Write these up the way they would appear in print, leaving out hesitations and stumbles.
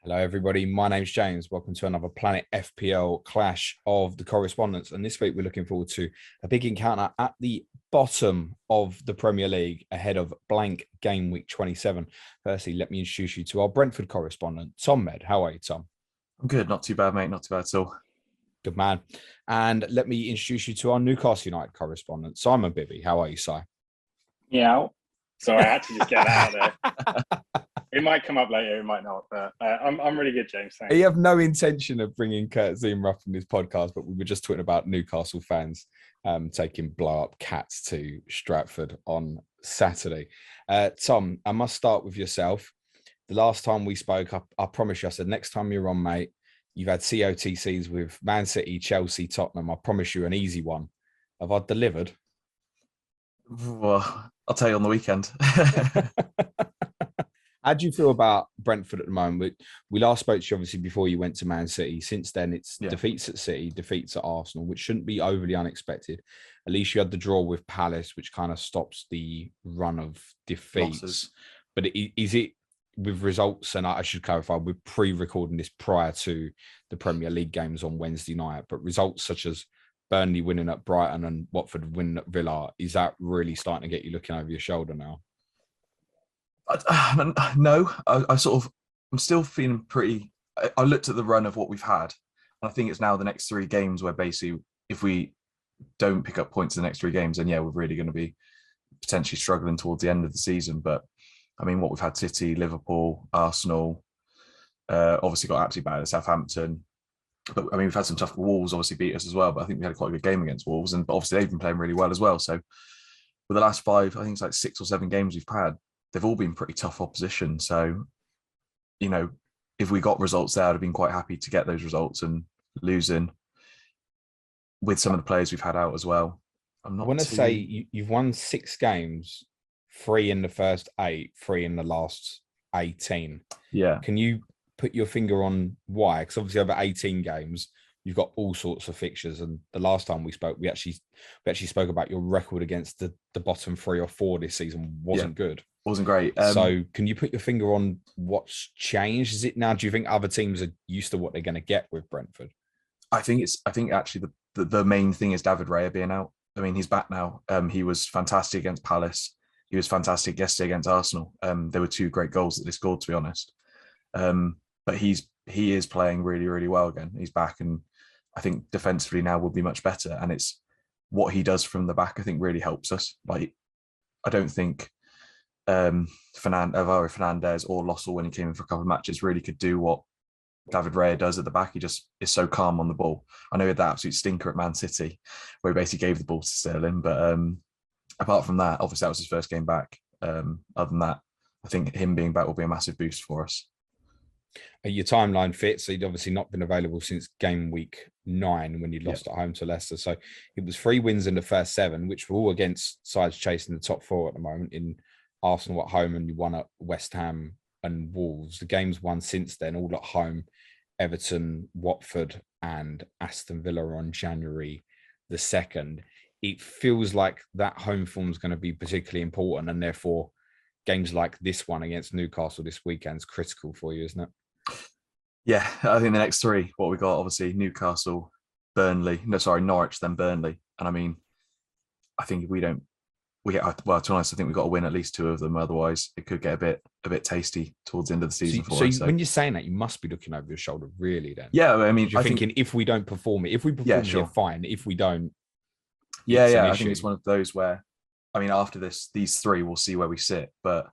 Hello, everybody. My name's James. Welcome to another Planet FPL Clash of the Correspondents. And this week, we're looking forward to a big encounter at the bottom of the Premier League ahead of blank game week 27. Firstly, let me introduce you to our Brentford correspondent, Tom Medd. How are you, Tom? I'm good. Not too bad, mate. Not too bad at all. Good man. And let me introduce you to our Newcastle United correspondent, Simon Bibby. How are you, Si? Yeah. Sorry, I had to just get that out there. It might come up later, it might not, but I'm really good, James. Thanks. You have no intention of bringing CotC up in this podcast, but we were just talking about Newcastle fans taking blow-up cats to Stratford on Saturday. Tom, I must start with yourself. The last time we spoke, I promise you, I said, next time you're on, mate, you've had COTCs with Man City, Chelsea, Tottenham. I promise you an easy one. Have I delivered? Well, I'll tell you on the weekend. How do you feel about Brentford at the moment? We last spoke to you obviously before you went to Man City. Since then, it's defeats at City, defeats at Arsenal, which shouldn't be overly unexpected. At least you had the draw with Palace, which kind of stops the run of defeats. Losses. But is it with results? And I should clarify, we're pre-recording this prior to the Premier League games on Wednesday night. But results such as Burnley winning at Brighton and Watford winning at Villa, is that really starting to get you looking over your shoulder now? No, I'm still feeling pretty. I looked at the run of what we've had, and I think it's now the next three games where basically, if we don't pick up points in the next three games, then yeah, we're really going to be potentially struggling towards the end of the season. But I mean, what we've had: City, Liverpool, Arsenal. Obviously, got absolutely bad at Southampton. But I mean, we've had some tough. Wolves obviously beat us as well, but I think we had quite a good game against Wolves, and obviously they've been playing really well as well. So, with the last five, I think it's like 6 or 7 games we've had, they've all been pretty tough opposition. So, you know, if we got results there, I'd have been quite happy to get those results, and losing with some of the players we've had out as well. I want to say you've won 6 games, 3 in the first 8, 3 in the last 18. Yeah. Can you put your finger on why? Because obviously over 18 games, you've got all sorts of fixtures. And the last time we spoke, we actually spoke about your record against the bottom 3 or 4 this season wasn't good. Wasn't great. So can you put your finger on what's changed? Is it now, do you think other teams are used to what they're going to get with Brentford? I think actually the main thing is David Raya being out. I mean, he's back now. He was fantastic against Palace. He was fantastic yesterday against Arsenal. There were 2 great goals that they scored, to be honest. But he is playing really, really well again. He's back, and I think defensively now will be much better. And it's what he does from the back, I think, really helps us. Like, I don't think Fernandez or Lossell, when he came in for a couple of matches, really could do what David Raya does at the back. He just is so calm on the ball. I know he had that absolute stinker at Man City where he basically gave the ball to Sterling, but apart from that, obviously that was his first game back. Other than that, I think him being back will be a massive boost for us. Your timeline fits. So he'd obviously not been available since game week 9 when you lost at home to Leicester. So it was 3 wins in the first 7, which were all against sides chasing the top 4 at the moment, in Arsenal at home, and you won at West Ham and Wolves. The games won since then, all at home: Everton, Watford, and Aston Villa on January the 2nd. It feels like that home form is going to be particularly important, and therefore games like this one against Newcastle this weekend is critical for you, isn't it? Yeah, I think the next 3, what we got, obviously Newcastle, Norwich, then Burnley. And I mean, I think if to be honest, I think we've got to win at least 2 of them. Otherwise, it could get a bit tasty towards the end of the season for us. So when you're saying that, you must be looking over your shoulder, really, then. Yeah, I mean, you're thinking, if we don't perform it, if we perform it, fine. If we don't, I think it's one of those where, I mean, after these 3, we'll see where we sit. But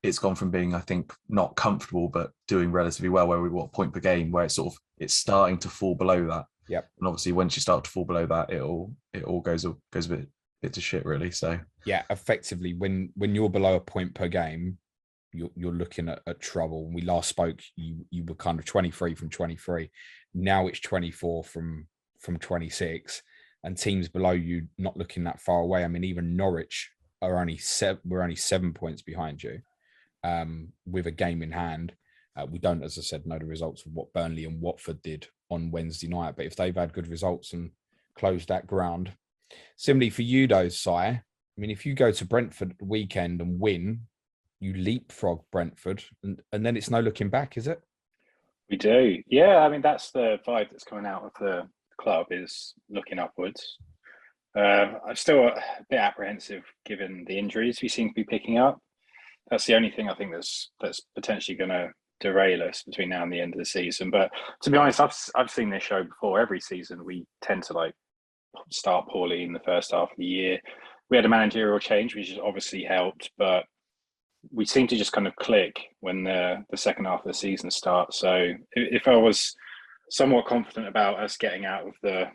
it's gone from being, I think, not comfortable, but doing relatively well, where we got a point per game, where it's starting to fall below that. Yep. And obviously, once you start to fall below that, it all goes a bit to shit, really. So yeah, effectively, when you're below a point per game, you're looking at trouble. When we last spoke, you were kind of 23 from 23. Now it's 24 from 26, and teams below you not looking that far away. I mean, even Norwich we're only 7 points behind you, with a game in hand. We don't, as I said, know the results of what Burnley and Watford did on Wednesday night, but if they've had good results and closed that ground. Similarly for you though, Si, I mean, if you go to Brentford at the weekend and win, you leapfrog Brentford, and then it's no looking back, is it? We do. Yeah, I mean, that's the vibe that's coming out of the club, is looking upwards. I'm still a bit apprehensive given the injuries we seem to be picking up. That's the only thing I think that's potentially going to derail us between now and the end of the season. But to be honest, I've seen this show before. Every season we tend to like start poorly in the first half of the year. We had a managerial change, which has obviously helped, but we seem to just kind of click when the second half of the season starts. So if I was somewhat confident about us getting out of the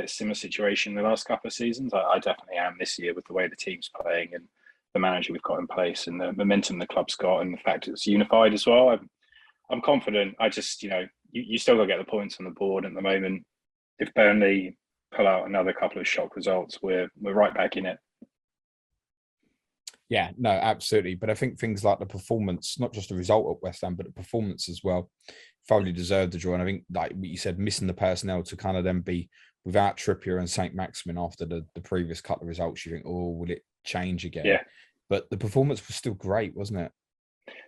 similar situation the last couple of seasons, I definitely am this year, with the way the team's playing and the manager we've got in place and the momentum the club's got and the fact it's unified as well. I'm confident. I just, you still got to get the points on the board at the moment. If Burnley pull out another couple of shock results, we're right back in it. Yeah, no, absolutely. But I think things like the performance, not just the result at West Ham, but the performance as well, thoroughly deserved the draw. And I think, like what you said, missing the personnel to kind of then be without Trippier and Saint-Maximin after the previous couple of results, you think, oh, will it change again? Yeah. But the performance was still great, wasn't it?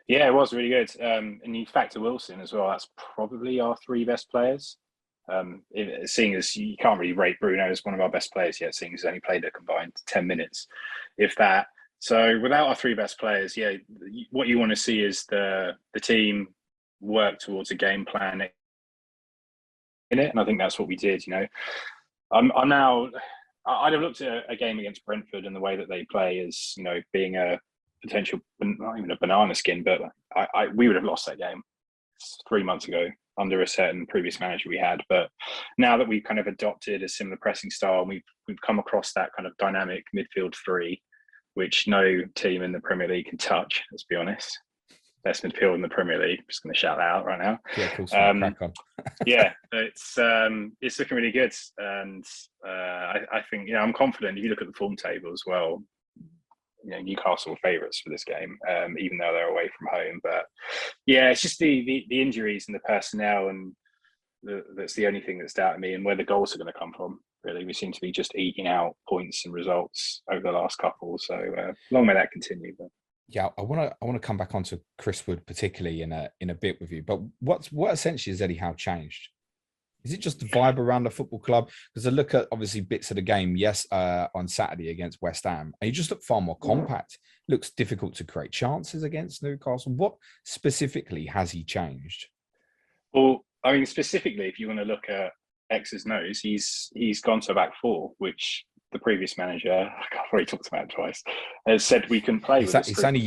Yeah, it was really good. And you factor Wilson as well. That's probably our three best players. Seeing as you can't really rate Bruno as one of our best players yet, seeing as he's only played a combined 10 minutes, if that. So without our three best players, yeah, what you want to see is the team work towards a game plan in it, and I think that's what we did. I'm now. I'd have looked at a game against Brentford and the way that they play as being a potential, not even a banana skin, but we would have lost that game 3 months ago under a certain previous manager we had. But now that we've kind of adopted a similar pressing style, and we've come across that kind of dynamic midfield three, which no team in the Premier League can touch, let's be honest. Best midfield in the Premier League. I'm just going to shout that out right now. Yeah, cool. Crack on. Yeah, it's looking really good, and I think I'm confident. If you look at the form table as well, Newcastle are favourites for this game, even though they're away from home. But yeah, it's just the injuries and the personnel, and that's the only thing that's doubting me, and where the goals are going to come from. Really, we seem to be just eking out points and results over the last couple. So long may that continue. But yeah, I want to come back onto Chris Wood particularly in a bit with you. But what essentially has Eddie Howe changed? Is it just the vibe around the football club? Because I look at obviously bits of the game, on Saturday against West Ham, and he just looked far more compact. Looks difficult to create chances against Newcastle. What specifically has he changed? Well, I mean, specifically, if you want to look at X's nose, he's gone to a back four, which the previous manager, I've already talked about it twice, has said we can play with. It's only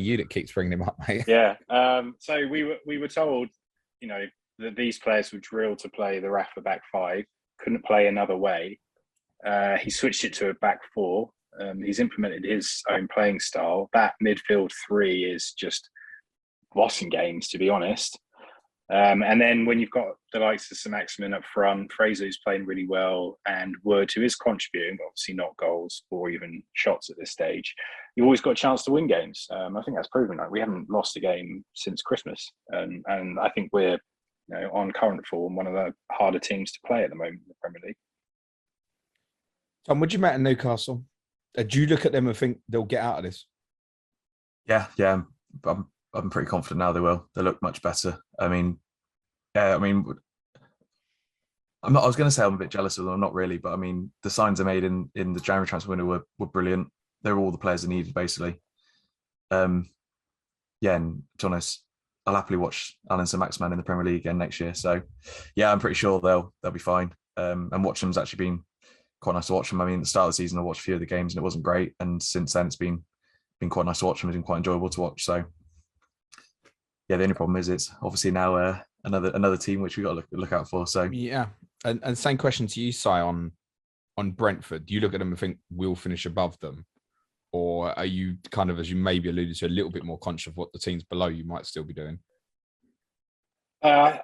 you that keeps bringing him up, mate. Yeah. So we were told, that these players were drilled to play the Rafa back five, couldn't play another way. He switched it to a back four. He's implemented his own playing style. That midfield three is just bossing games, to be honest. And then when you've got the likes of Saint-Maximin up front, Fraser, who's playing really well, and Wood, who is contributing, obviously not goals or even shots at this stage, you've always got a chance to win games. I think that's proven. Like, we haven't lost a game since Christmas. And I think we're on current form, one of the harder teams to play at the moment in the Premier League. Tom, would you met at Newcastle? Do you look at them and think they'll get out of this? Yeah. I'm pretty confident now they will. They look much better. I was going to say I'm a bit jealous of them, not really, but I mean, the signs they made in the January transfer window were brilliant. They were all the players they needed, basically. And to be honest, I'll happily watch Alan Saint-Maximin in the Premier League again next year. So, yeah, I'm pretty sure they'll be fine. And watching them's actually been quite nice to watch them. I mean, at the start of the season, I watched a few of the games and it wasn't great. And since then, it's been quite nice to watch them. It's been quite enjoyable to watch. So, yeah, the only problem is it's obviously now another team which we got to look out for. So yeah, and same question to you, Si, on Brentford. Do you look at them and think we'll finish above them, or are you kind of, as you maybe alluded to, a little bit more conscious of what the teams below you might still be doing? I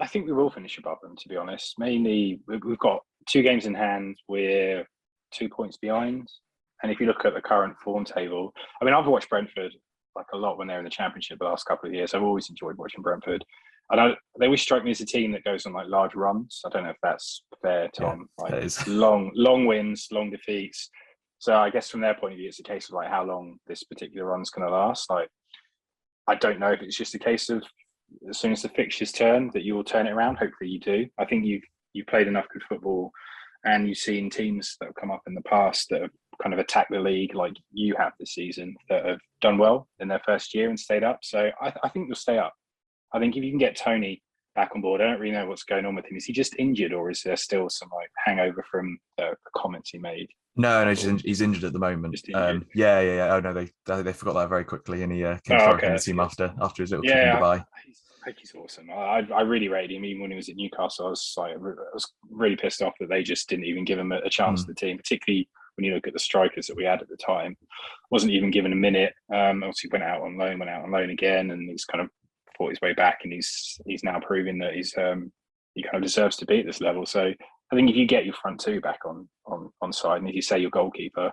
think we will finish above them, to be honest. Mainly, we've got 2 games in hand. We're 2 points behind, and if you look at the current form table, I mean, I've watched Brentford like a lot when they're in the Championship the last couple of years. I've always enjoyed watching Brentford. They always strike me as a team that goes on like large runs. I don't know if that's fair, Tom. Yeah, like that is. long wins, long defeats. So I guess from their point of view, it's a case of like how long this particular run's going to last. Like, I don't know if it's just a case of as soon as the fixtures turn, that you will turn it around. Hopefully you do. I think you've played enough good football, and you've seen teams that have come up in the past that have kind of attacked the league like you have this season, that have done well in their first year and stayed up. So I think you'll stay up. I think if you can get Tony back on board, I don't really know what's going on with him. Is he just injured, or is there still some like hangover from the comments he made? No, he's injured at the moment. Yeah. Oh no, they forgot that very quickly, and he came back in the team after his little trip in Dubai. I think he's awesome. I really rated him even when he was at Newcastle. I was really pissed off that they just didn't even give him a chance at the team, particularly when you look at the strikers that we had at the time. Wasn't even given a minute. Obviously went out on loan again, and he's kind of fought his way back, and he's now proving that he kind of deserves to be at this level. So I think if you get your front two back on side, and if you say your goalkeeper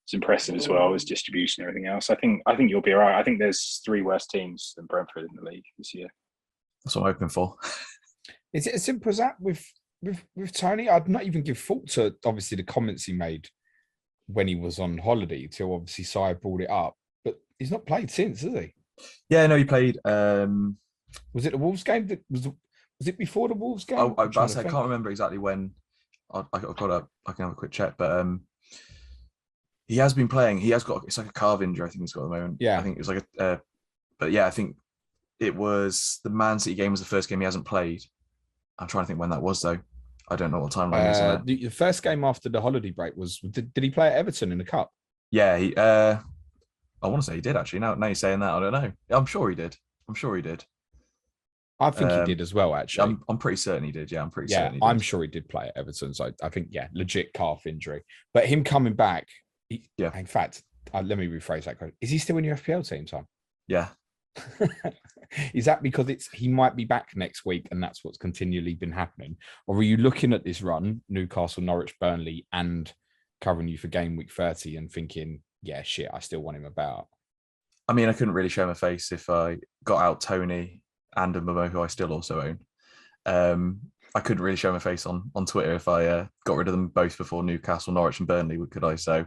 is impressive as well as distribution and everything else, I think you'll be all right. I think there's 3 worse teams than Brentford in the league this year. That's what I'm hoping for. Is it as simple as that with Tony? I'd not even give thought to obviously the comments he made when he was on holiday till obviously Sai brought it up, but he's not played since, has he? Yeah, no, he played. Was it the Wolves game? Was it before the Wolves game? I can't remember exactly when. I can have a quick check, but he has been playing. He has got, it's like a calf injury, I think he's got at the moment. Yeah, I think it was like but yeah, I think it was the Man City game was the first game he hasn't played. I'm trying to think when that was though. I don't know what timeline is on that. The first game after the holiday break was, did he play at Everton in the Cup? Yeah, I want to say he did actually. Now you're saying that, I don't know. I'm sure he did. I think he did as well, actually. I'm pretty certain he did. Yeah, I'm pretty certain he did. I'm sure he did play at Everton. So I think, legit calf injury. But him coming back, in fact, let me rephrase that. Is he still in your FPL team, Tom? Yeah. Is that because he might be back next week and that's what's continually been happening? Or are you looking at this run, Newcastle, Norwich, Burnley, and covering you for game week 30 and thinking, yeah, shit, I still want him about? I mean, I couldn't really show my face if I got out Tony and a Momo, who I still also own. I couldn't really show my face on Twitter if I got rid of them both before Newcastle, Norwich, and Burnley, could I? So,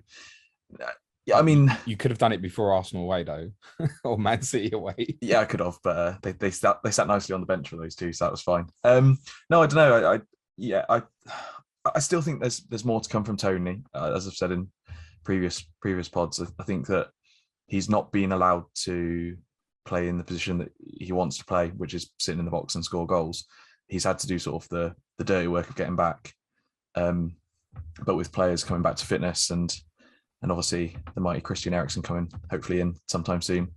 yeah, I mean, you could have done it before Arsenal away, though, or Man City away. Yeah, I could have, but they sat nicely on the bench for those two, so that was fine. No, I don't know. I still think there's more to come from Tony, as I've said in previous pods. I think that he's not being allowed to play in the position that he wants to play, which is sitting in the box and score goals. He's had to do sort of the dirty work of getting back, but with players coming back to fitness and obviously the mighty Christian Eriksen coming hopefully in sometime soon,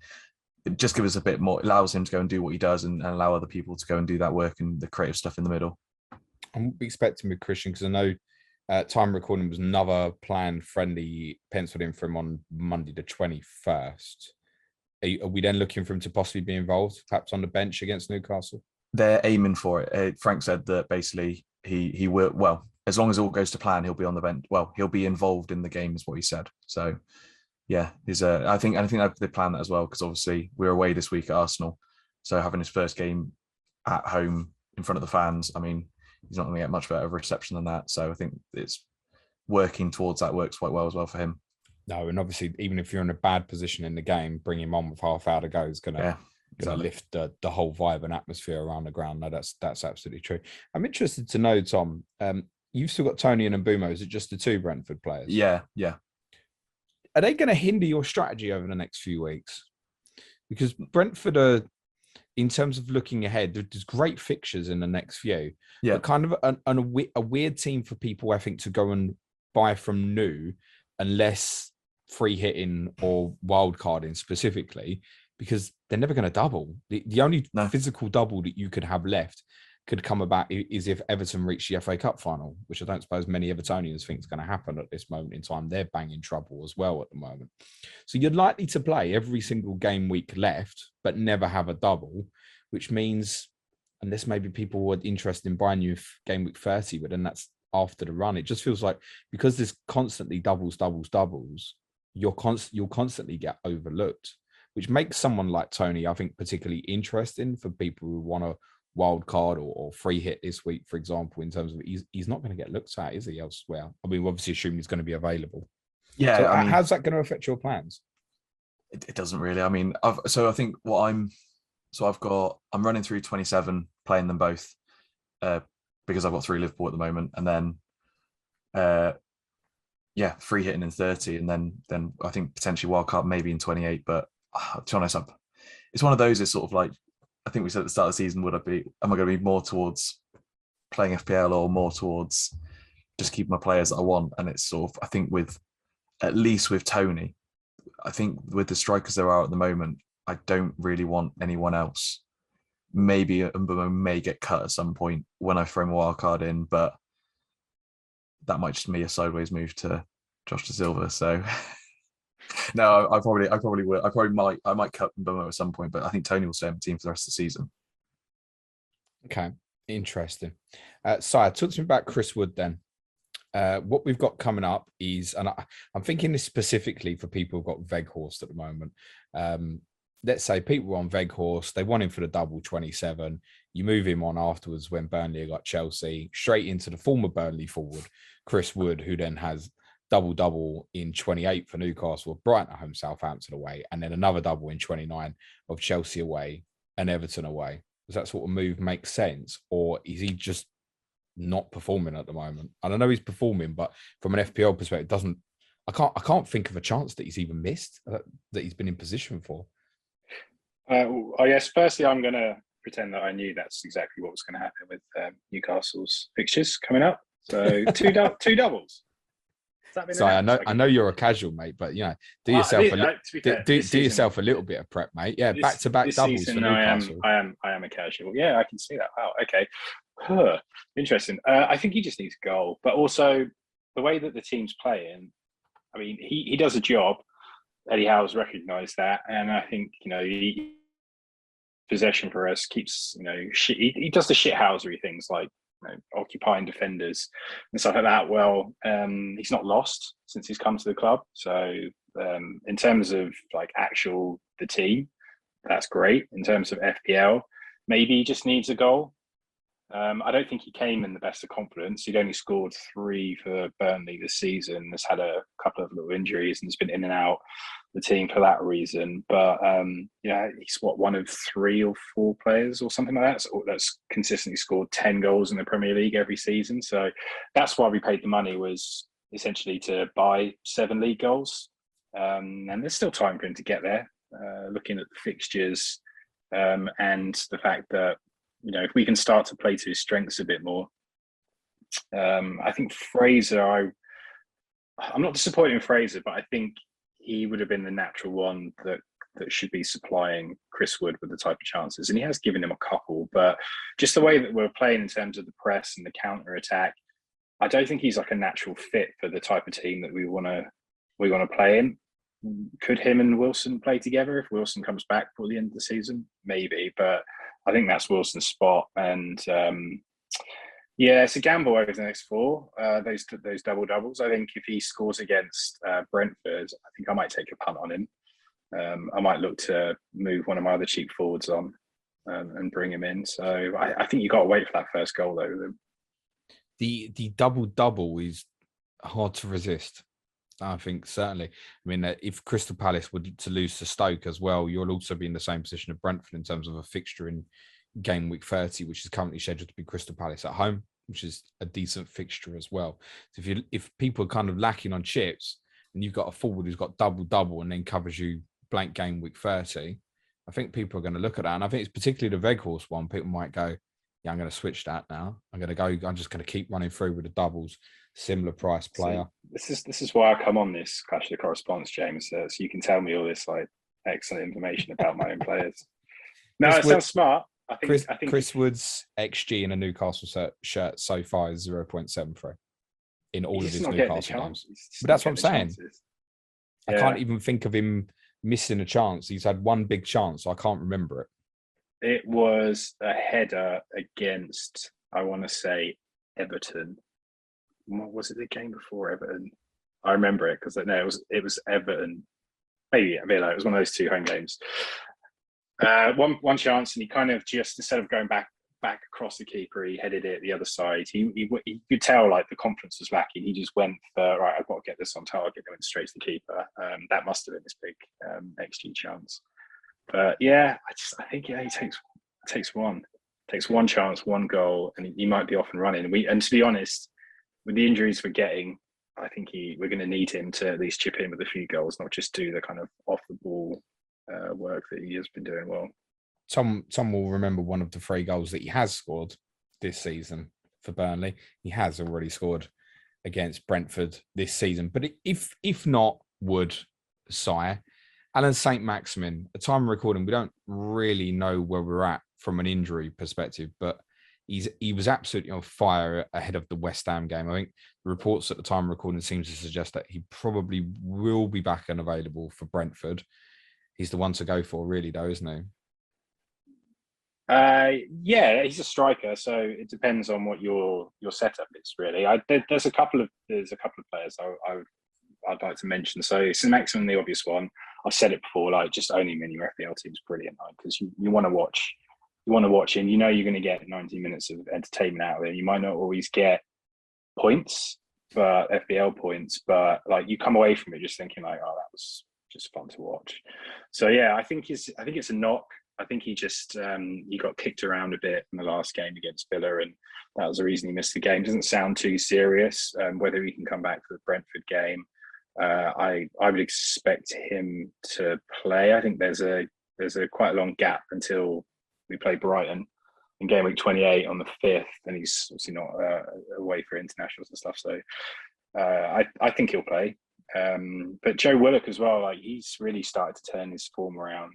it just gives us a bit more, allows him to go and do what he does and allow other people to go and do that work and the creative stuff in the middle. I'm expecting with Christian, because I know time recording was another planned friendly penciled in for him on Monday the 21st. Are we then looking for him to possibly be involved, perhaps on the bench against Newcastle? They're aiming for it. Frank said that basically he will, well, as long as all goes to plan, he'll be on the bench. Well, he'll be involved in the game, is what he said. So, yeah, I think they planned that as well, because obviously we're away this week at Arsenal, so having his first game at home in front of the fans, I mean, he's not going to get much better of a reception than that. So I think it's working towards that works quite well as well for him. No, and obviously, even if you're in a bad position in the game, bring him on with half hour to go is going to lift the whole vibe and atmosphere around the ground. No, that's absolutely true. I'm interested to know, Tom, you've still got Tony and Mbeumo. Is it just the 2 Brentford players? Yeah. Are they going to hinder your strategy over the next few weeks? Because Brentford are, in terms of looking ahead, there's great fixtures in the next few. Yeah. But kind of a weird team for people, I think, to go and buy from new, unless free hitting or wild carding specifically, because they're never going to double. The only physical double that you could have left could come about is if Everton reach the FA Cup final, which I don't suppose many Evertonians think is going to happen at this moment in time. They're banging trouble as well at the moment. So you're likely to play every single game week left, but never have a double, which means, unless maybe people were interested in buying you game week 30, but then that's after the run. It just feels like, because there's constantly doubles, you'll constantly get overlooked, which makes someone like Tony, I think, particularly interesting for people who want to wild card or free hit this week, for example, in terms of he's not going to get looked at, is he, elsewhere? I mean, we obviously assume he's going to be available. Yeah. So how's that going to affect your plans? It doesn't really. I mean, I think what I'm So I'm running through 27, playing them both because I've got 3 Liverpool at the moment, and then free hitting in 30, and then I think potentially wildcard maybe in 28. But to be honest, it's one of those. It's sort of like, I think we said at the start of the season, am I going to be more towards playing FPL or more towards just keeping my players that I want? And it's sort of, I think at least with Tony, I think with the strikers there are at the moment, I don't really want anyone else. Maybe Mbemo may get cut at some point when I throw my wild card in, but that might just be a sideways move to Josh De Silva. So no, I probably will. I might cut Mbemo at some point, but I think Tony will stay on the team for the rest of the season. Okay, interesting. Sire, talk to me about Chris Wood then. What we've got coming up is, and I'm thinking this specifically for people who've got Veghorst at the moment. Let's say people were on Veghorst, they want him for the double 27. You move him on afterwards when Burnley got Chelsea, straight into the former Burnley forward, Chris Wood, who then has double in 28 for Newcastle, Brighton at home, Southampton away, and then another double in 29 of Chelsea away and Everton away. Does that sort of move make sense? Or is he just not performing at the moment? I don't know he's performing, but from an FPL perspective, I can't think of a chance that he's even missed that he's been in position for. I guess firstly, I'm going to pretend that I knew that's exactly what was going to happen with Newcastle's fixtures coming up. So two doubles. Sorry, I know you're a casual, mate, but do yourself a little bit of prep, mate. Yeah, back-to-back doubles season, for Newcastle. I am a casual. Yeah, I can see that. Wow, okay. Interesting. I think he just needs a goal, but also the way that the team's playing. I mean, he does a job. Eddie Howe's recognised that, and I think possession for us keeps he does the shithousery things like occupying defenders and stuff like that. Well, he's not lost since he's come to the club. So in terms of like the team, that's great. In terms of FPL, maybe he just needs a goal. I don't think he came in the best of confidence. He'd only scored 3 for Burnley this season. Has had a couple of little injuries and has been in and out the team for that reason. But he's one of 3 or 4 players or something like that that's consistently scored 10 goals in the Premier League every season. So that's why we paid the money, was essentially to buy 7 league goals. And there's still time for him to get there. Looking at the fixtures and the fact that if we can start to play to his strengths a bit more, I think Fraser, I'm not disappointed in Fraser, but I think he would have been the natural one that should be supplying Chris Wood with the type of chances. And he has given him a couple, but just the way that we're playing in terms of the press and the counter attack, I don't think he's like a natural fit for the type of team that we want to play in. Could him and Wilson play together if Wilson comes back for the end of the season? Maybe, but I think that's Wilson's spot. And it's a gamble over the next 4, those double doubles. I think if he scores against Brentford, I think I might take a punt on him. I might look to move one of my other cheap forwards on and bring him in. So I think you got to wait for that first goal though. The double double is hard to resist. I think certainly. I mean, if Crystal Palace were to lose to Stoke as well, you'll also be in the same position of Brentford in terms of a fixture in game week 30, which is currently scheduled to be Crystal Palace at home, which is a decent fixture as well. So if people are kind of lacking on chips and you've got a forward who's got double and then covers you blank game week 30, I think people are going to look at that. And I think it's particularly the Veghorst one. People might go, yeah, I'm going to switch that now. I'm just going to keep running through with the doubles. Similar price player. So this is why I come on this Clash of the Correspondents, James, so you can tell me all this like excellent information about my own players. No, it sounds smart. I think Chris Wood's XG in a Newcastle shirt so far is 0.73 in all of his Newcastle games. But that's what I'm saying. I can't even think of him missing a chance. He's had one big chance, so I can't remember it. It was a header against, I want to say, Everton. What was it, the game before Everton? I remember it because it was Everton. Maybe it was one of those 2 home games. One chance, and he kind of just, instead of going back across the keeper, he headed it the other side. He could tell like the confidence was lacking. He just went for, right, I've got to get this on target, and went straight to the keeper. That must have been his big XG chance. But yeah, I think he takes one chance, one goal, and he might be off and running. And to be honest, with the injuries we're getting, I think we're going to need him to at least chip in with a few goals, not just do the kind of off the ball work that he has been doing well. Tom will remember one of the 3 goals that he has scored this season for Burnley. He has already scored against Brentford this season. But if not, would Sire, Alan Saint-Maximin, at time of recording, we don't really know where we're at from an injury perspective, but he was absolutely on fire ahead of the West Ham game. I think the reports at the time of recording seem to suggest that he probably will be back and available for Brentford. He's the one to go for, really, though, isn't he? Yeah, he's a striker, so it depends on what your setup is, really. There's a couple of players I'd like to mention. So Saint-Maximin, the obvious one. I've said it before, like just owning him in your FPL team is brilliant, because you want to watch. You want to watch him. You know you're going to get 90 minutes of entertainment out of him. You might not always get points, but FPL points, but like you come away from it just thinking like, oh, that was just fun to watch. So yeah, I think it's a knock. I think he just he got kicked around a bit in the last game against Villa, and that was the reason he missed the game. Doesn't sound too serious. Whether he can come back for the Brentford game, I would expect him to play. I think there's a quite a long gap until we play Brighton in Gameweek 28 on the 5th, and he's obviously not away for internationals and stuff. So I think he'll play. But Joe Willock as well, like he's really started to turn his form around.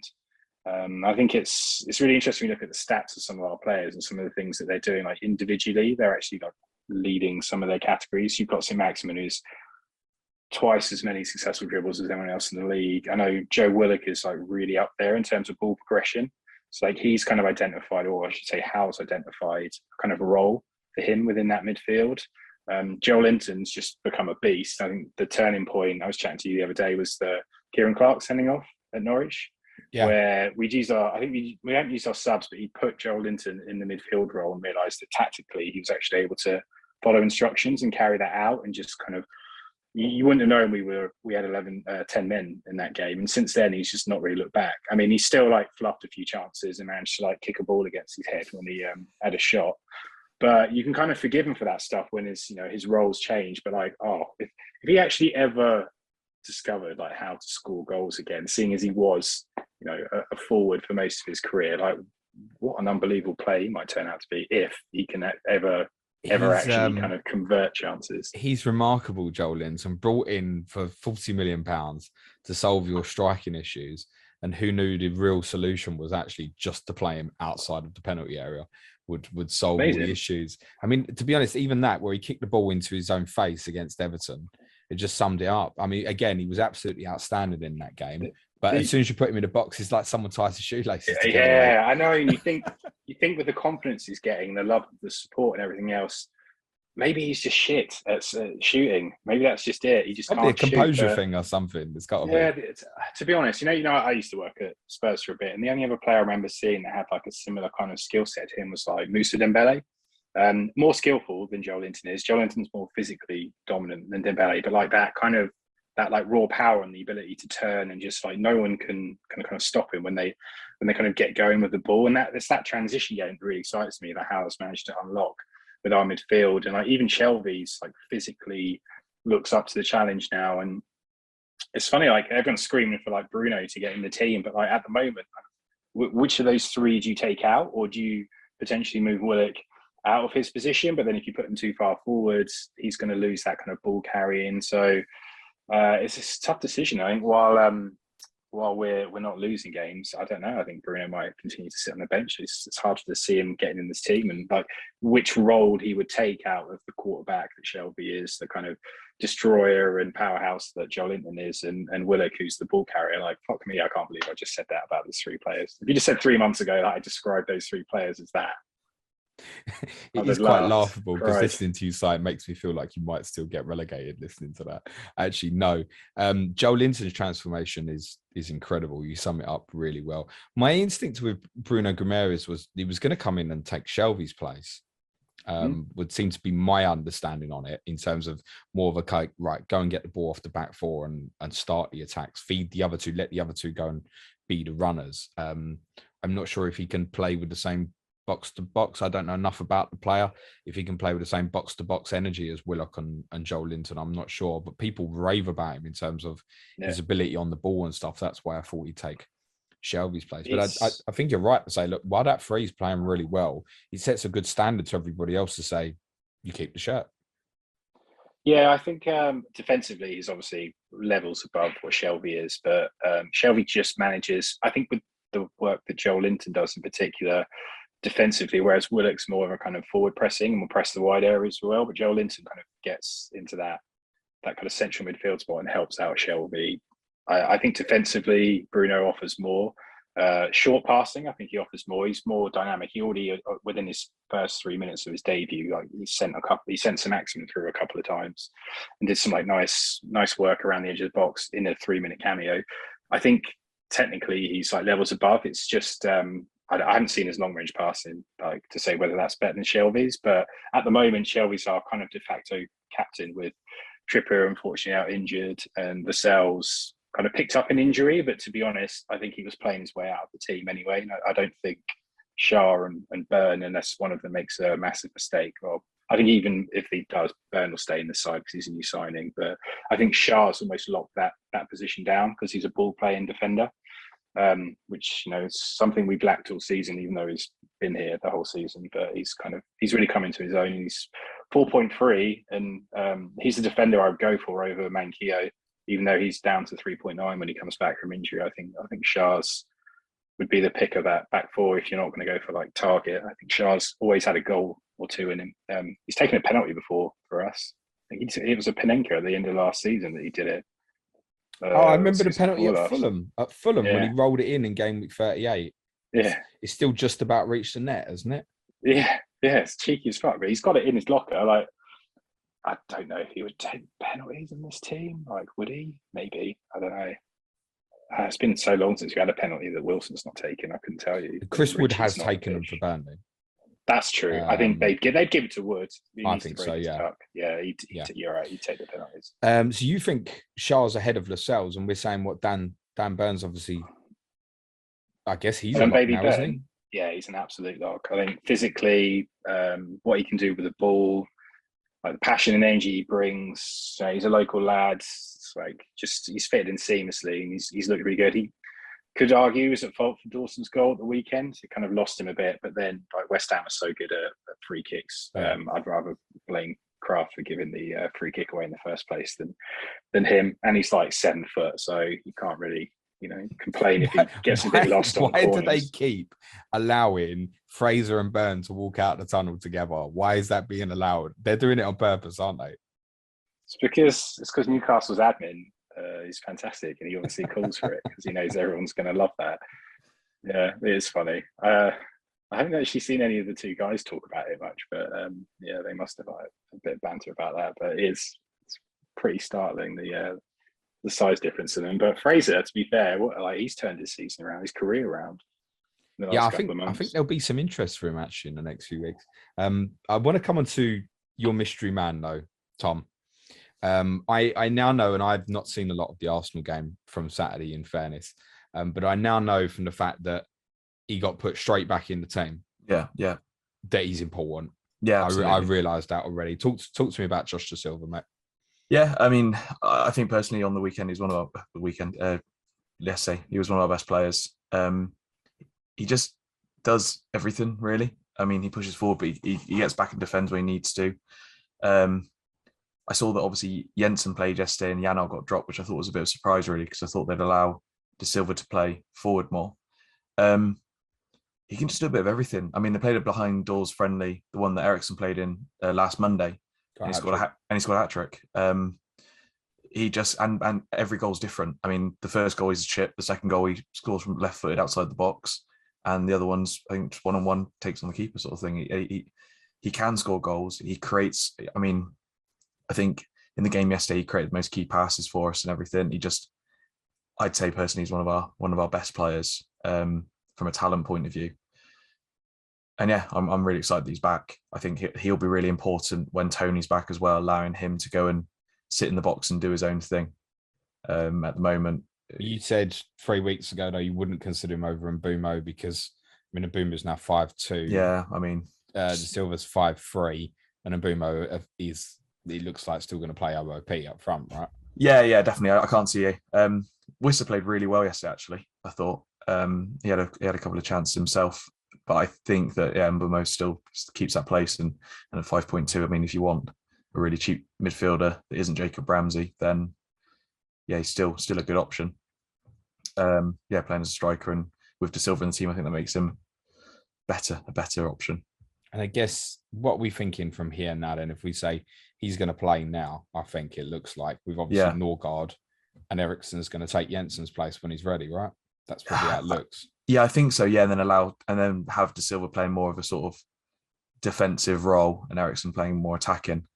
I think it's really interesting to look at the stats of some of our players and some of the things that they're doing. Like individually, they're actually like leading some of their categories. You've got Saint-Maximin, who's twice as many successful dribbles as anyone else in the league. I know Joe Willock is like really up there in terms of ball progression. So like he's kind of identified, or I should say Hal's identified kind of a role for him within that midfield. Joel Linton's just become a beast. I think the turning point, I was chatting to you the other day, was the Kieran Clark sending off at Norwich. Yeah. Where we haven't used our subs, but he put Joel Linton in the midfield role and realised that tactically he was actually able to follow instructions and carry that out, and just kind of, you wouldn't have known we had 10 men in that game. And since then, he's just not really looked back. I mean, he still like fluffed a few chances and managed to like kick a ball against his head when he had a shot. But you can kind of forgive him for that stuff when his roles change. But like, if he actually ever discovered like how to score goals again, seeing as he was, a forward for most of his career, like what an unbelievable play he might turn out to be if he can ever actually kind of convert chances. He's remarkable, Joel Linton, brought in for £40 million to solve your striking issues. And who knew the real solution was actually just to play him outside of the penalty area would solve all the issues. I mean, to be honest, even that, where he kicked the ball into his own face against Everton, it just summed it up. I mean, again, he was absolutely outstanding in that game. But as soon as you put him in a box, it's like someone ties his shoelaces together. Yeah, I know. And you think with the confidence he's getting, the love, the support, and everything else, maybe he's just shit at shooting. Maybe that's just it. He just can't a composure thing or something. It's got to be. Yeah, to be honest, I used to work at Spurs for a bit, and the only other player I remember seeing that had like a similar kind of skill set to him was like Moussa Dembele. More skillful than Joel Linton is. Joel Linton's more physically dominant than Dembele, but like that like raw power and the ability to turn, and just like no one can kind of stop him when they kind of get going with the ball. And it's that transition game that really excites me, that Hal's managed to unlock with our midfield. And like even Shelby's like physically looks up to the challenge now. And it's funny, like everyone's screaming for like Bruno to get in the team, but like at the moment, which of those three do you take out, or do you potentially move Willock out of his position? But then if you put him too far forwards, he's going to lose that kind of ball carrying. So it's a tough decision. I think while we're not losing games, I don't know. I think Bruno might continue to sit on the bench. It's hard to see him getting in this team, and like which role he would take out of the quarterback that Shelby is, the kind of destroyer and powerhouse that Joel Linton is, and Willock, who's the ball carrier. Like, fuck me, I can't believe I just said that about those three players. If you just said 3 months ago that I described those three players as that, it is quite laughable, because listening to you say it makes me feel like you might still get relegated listening to that. Actually, no. Joel Linton's transformation is incredible. You sum it up really well. My instinct with Bruno Guimaraes was he was going to come in and take Shelby's place. Would seem to be my understanding on it, in terms of more of a right, go and get the ball off the back four and start the attacks, feed the other two, let the other two go and be the runners. I'm not sure if he can play with the same box to box. I don't know enough about the player. If he can play with the same box to box energy as Willock and Joel Linton, I'm not sure. But people rave about him in terms of his ability on the ball and stuff. That's why I thought he'd take Shelby's place. But I think you're right to say, look, while that three's playing really well, he sets a good standard to everybody else to say, you keep the shirt. Yeah, I think defensively he's obviously levels above what Shelby is, but Shelby just manages, I think, with the work that Joel Linton does in particular defensively, whereas Willock's more of a kind of forward pressing and will press the wide area as well. But Joel Linton kind of gets into that kind of central midfield spot and helps out Shelby. I think defensively, Bruno offers more. Short passing, I think he offers more. He's more dynamic. He already, within his first 3 minutes of his debut, like he sent Saint-Maximin through a couple of times and did some like nice work around the edge of the box in a 3-minute cameo. I think technically he's like levels above. It's just I haven't seen his long range passing like to say whether that's better than Shelby's, but at the moment Shelby's our kind of de facto captain, with Trippier unfortunately out injured and Vassell's kind of picked up an injury, but to be honest, I think he was playing his way out of the team anyway. I don't think Shah and Byrne, unless one of them makes a massive mistake, well, I think even if he does, Byrne will stay in the side because he's a new signing. But I think Shah's almost locked that position down because he's a ball playing defender, which is something we've lacked all season, even though he's been here the whole season. But he's really come into his own. He's 4.3, and he's the defender I would go for over Manquillo, even though he's down to 3.9 when he comes back from injury. I think Shah's would be the pick of that back four if you're not going to go for like target. I think Shah's always had a goal or two in him. He's taken a penalty before for us. I think it was a Panenka at the end of last season that he did it. I remember the penalty at Fulham. At Fulham, when he rolled it in game week 38. Yeah, it's still just about reached the net, isn't it? Yeah, it's cheeky as fuck. But he's got it in his locker. Like, I don't know if he would take penalties in this team. Like, would he? Maybe. I don't know. It's been so long since we had a penalty that Wilson's not taken. I couldn't tell you. Chris Wood has taken them for Burnley. That's true. I think they'd give it to Wood. I think so. Yeah. You're right. He'd take the penalties. So you think Shah's ahead of Lascelles, and we're saying what Dan Burns obviously. I guess he's a lock now, isn't he? Yeah, he's an absolute lock. I think physically, what he can do with the ball, like the passion and energy he brings. He's a local lad. It's like he's fitted in seamlessly, and he's looked really good. He could argue he was at fault for Dawson's goal at the weekend. It kind of lost him a bit, but then like West Ham are so good at free kicks. I'd rather blame Kraft for giving the free kick away in the first place than him. And he's like 7 foot, so you can't really complain if he gets a bit lost on corners. Why do they keep allowing Fraser and Byrne to walk out the tunnel together? Why is that being allowed? They're doing it on purpose, aren't they? It's because Newcastle's admin is fantastic, and he obviously calls for it because he knows everyone's going to love that. Yeah, it is funny. I haven't actually seen any of the two guys talk about it much, but they must have had a bit of banter about that. But it's pretty startling, the size difference in them. But Fraser, to be fair, he's turned his season around, his career around. Yeah, I think there'll be some interest for him actually in the next few weeks. I want to come on to your mystery man though, Tom. I now know, and I've not seen a lot of the Arsenal game from Saturday, in fairness, but I now know from the fact that he got put straight back in the team. Yeah, that he's important. Yeah, I realised that already. Talk to me about Josh Da Silva, mate. Yeah, I mean, I think personally on the weekend he was one of our best players. He just does everything really. I mean, he pushes forward, but he gets back and defends where he needs to. I saw that obviously Jensen played yesterday and Janel got dropped, which I thought was a bit of a surprise really, because I thought they'd allow Da Silva to play forward more. He can just do a bit of everything. I mean, they played a behind doors friendly, the one that Ericsson played in last Monday, and he scored a hat trick. He just and every goal's different. I mean, the first goal is a chip, the second goal he scores from left footed outside the box, and the other one's I think 1-on-1 takes on the keeper sort of thing. He can score goals. He creates. I mean, I think in the game yesterday he created the most key passes for us and everything. I'd say personally he's one of our best players from a talent point of view. And yeah, I'm really excited that he's back. I think he'll be really important when Tony's back as well, allowing him to go and sit in the box and do his own thing. At the moment, You said 3 weeks ago, though, you wouldn't consider him over Mbumo because, I mean, Mbumo's now 5'2". Yeah, I mean, De Silva's 5'3", and Mbumo is, he looks like still going to play OOP up front, right? yeah, definitely. I can't see it. Whistler played really well yesterday, actually, I thought. He had a couple of chances himself, but I think that Mbumo still keeps that place, and at 5.2, I mean, if you want a really cheap midfielder that isn't Jacob Ramsey, then yeah, he's still a good option. Playing as a striker and with De Silva in the team, I think that makes him a better option. And I guess what we're thinking from here now, then, if we say he's going to play now, I think it looks like we've obviously Norgard and Eriksen's going to take Jensen's place when he's ready, right? That's probably how it looks. Yeah, I think so. Yeah, and then have De Silva playing more of a sort of defensive role and Eriksen playing more attacking.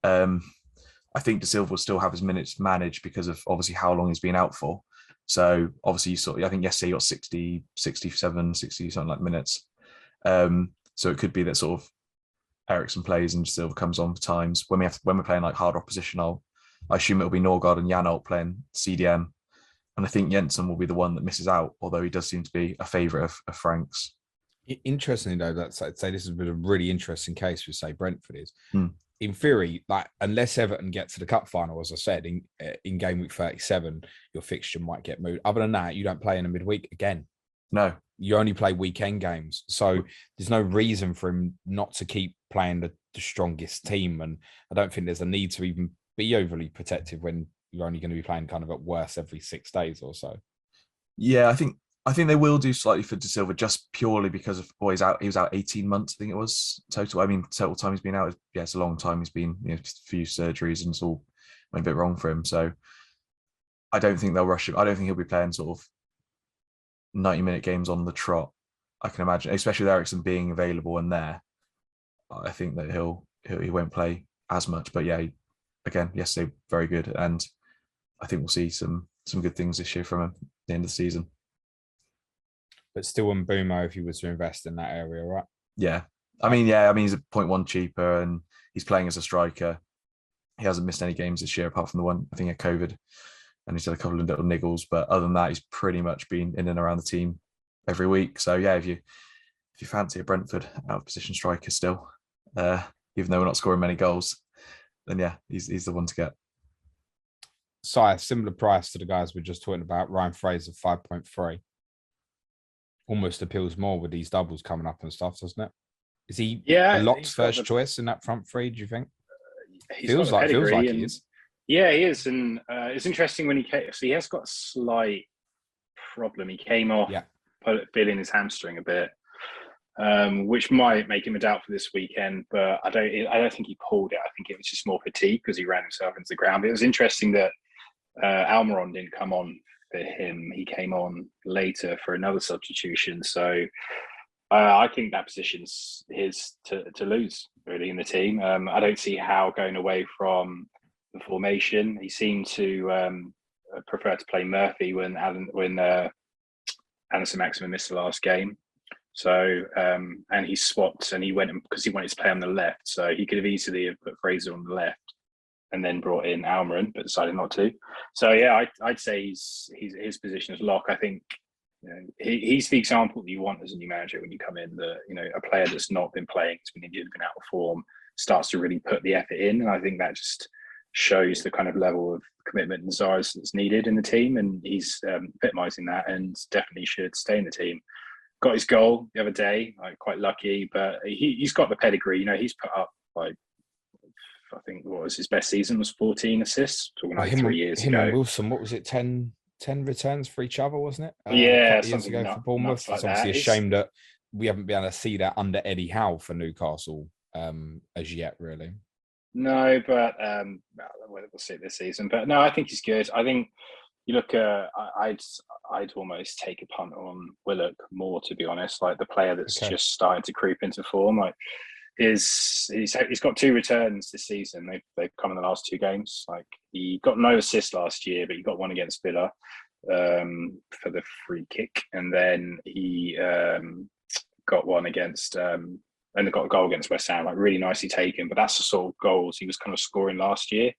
I think De Silva will still have his minutes managed because of obviously how long he's been out for. So obviously, I think yesterday he got 60, 67, 60 something like minutes. So it could be that sort of Eriksen plays and De Silva comes on for times when we're playing like hard opposition. I assume it'll be Norgard and Janelt playing CDM, and I think Jensen will be the one that misses out. Although he does seem to be a favourite of Frank's. Interestingly, though, I'd say this has been a really interesting case for, say, Brentford is. In theory, like, unless Everton get to the cup final, as I said, in game week 37, your fixture might get moved. Other than that, you don't play in a midweek again. No, you only play weekend games. So there's no reason for him not to keep playing the strongest team. And I don't think there's a need to even be overly protective when you're only going to be playing kind of at worst every 6 days or so. Yeah, I think they will do slightly for De Silva just purely because of he was out 18 months, I think it was total. I mean, total time he's been out. Yeah, it's a long time. He's been, a few surgeries and it's all went a bit wrong for him. So I don't think they'll rush him. I don't think he'll be playing sort of 90-minute games on the trot. I can imagine, especially with Eriksen being available and there. I think that he won't play as much. But yeah, again, yesterday very good, and I think we'll see some good things this year from him at the end of the season. But still Mbumo if you were to invest in that area, right? Yeah. I mean, he's a 0.1 cheaper and he's playing as a striker. He hasn't missed any games this year apart from the one, I think, at COVID. And he's had a couple of little niggles. But other than that, he's pretty much been in and around the team every week. So yeah, if you fancy a Brentford out of position striker still, even though we're not scoring many goals, then yeah, he's the one to get. So similar price to the guys we're just talking about, Ryan Fraser 5.3. Almost appeals more with these doubles coming up and stuff, doesn't it? Is he a lot's first choice in that front three, do you think? Feels like he is. Yeah, he is. And it's interesting when he came. So he has got a slight problem. He came off feeling his hamstring a bit, which might make him a doubt for this weekend. But I don't think he pulled it. I think it was just more fatigue because he ran himself into the ground. But it was interesting that Almiron didn't come on for him. He came on later for another substitution. So I think that position's his to lose, really, in the team. I don't see how going away from the formation. He seemed to prefer to play Murphy when Saint-Maximin missed the last game. So and he swapped and he went because he wanted to play on the left. So he could have easily have put Fraser on the left and then brought in Almiron, but decided not to. So yeah, I'd say his position is lock. I think he's the example that you want as a new manager when you come in. A player that's not been playing, has been injured, been out of form, starts to really put the effort in, and I think that just shows the kind of level of commitment and desires that's needed in the team. And he's epitomising that, and definitely should stay in the team. Got his goal the other day, quite lucky, but he's got the pedigree. He's put up I think what was his best season was 14 assists, talking 3 years ago. Him and Wilson, what was it, 10 returns for each other, wasn't it? Yeah, a couple years ago for Bournemouth. It's obviously a shame that we haven't been able to see that under Eddie Howe for Newcastle as yet, really. No, but we'll see it this season. But no, I think he's good. I think you look I'd almost take a punt on Willock more, to be honest. Like the player that's just starting to creep into form. He's got 2 returns this season. They've come in the last 2 games. He got no assist last year, but he got one against Villa for the free kick, and then he got one against and got a goal against West Ham, really nicely taken. But that's the sort of goals he was kind of scoring last year.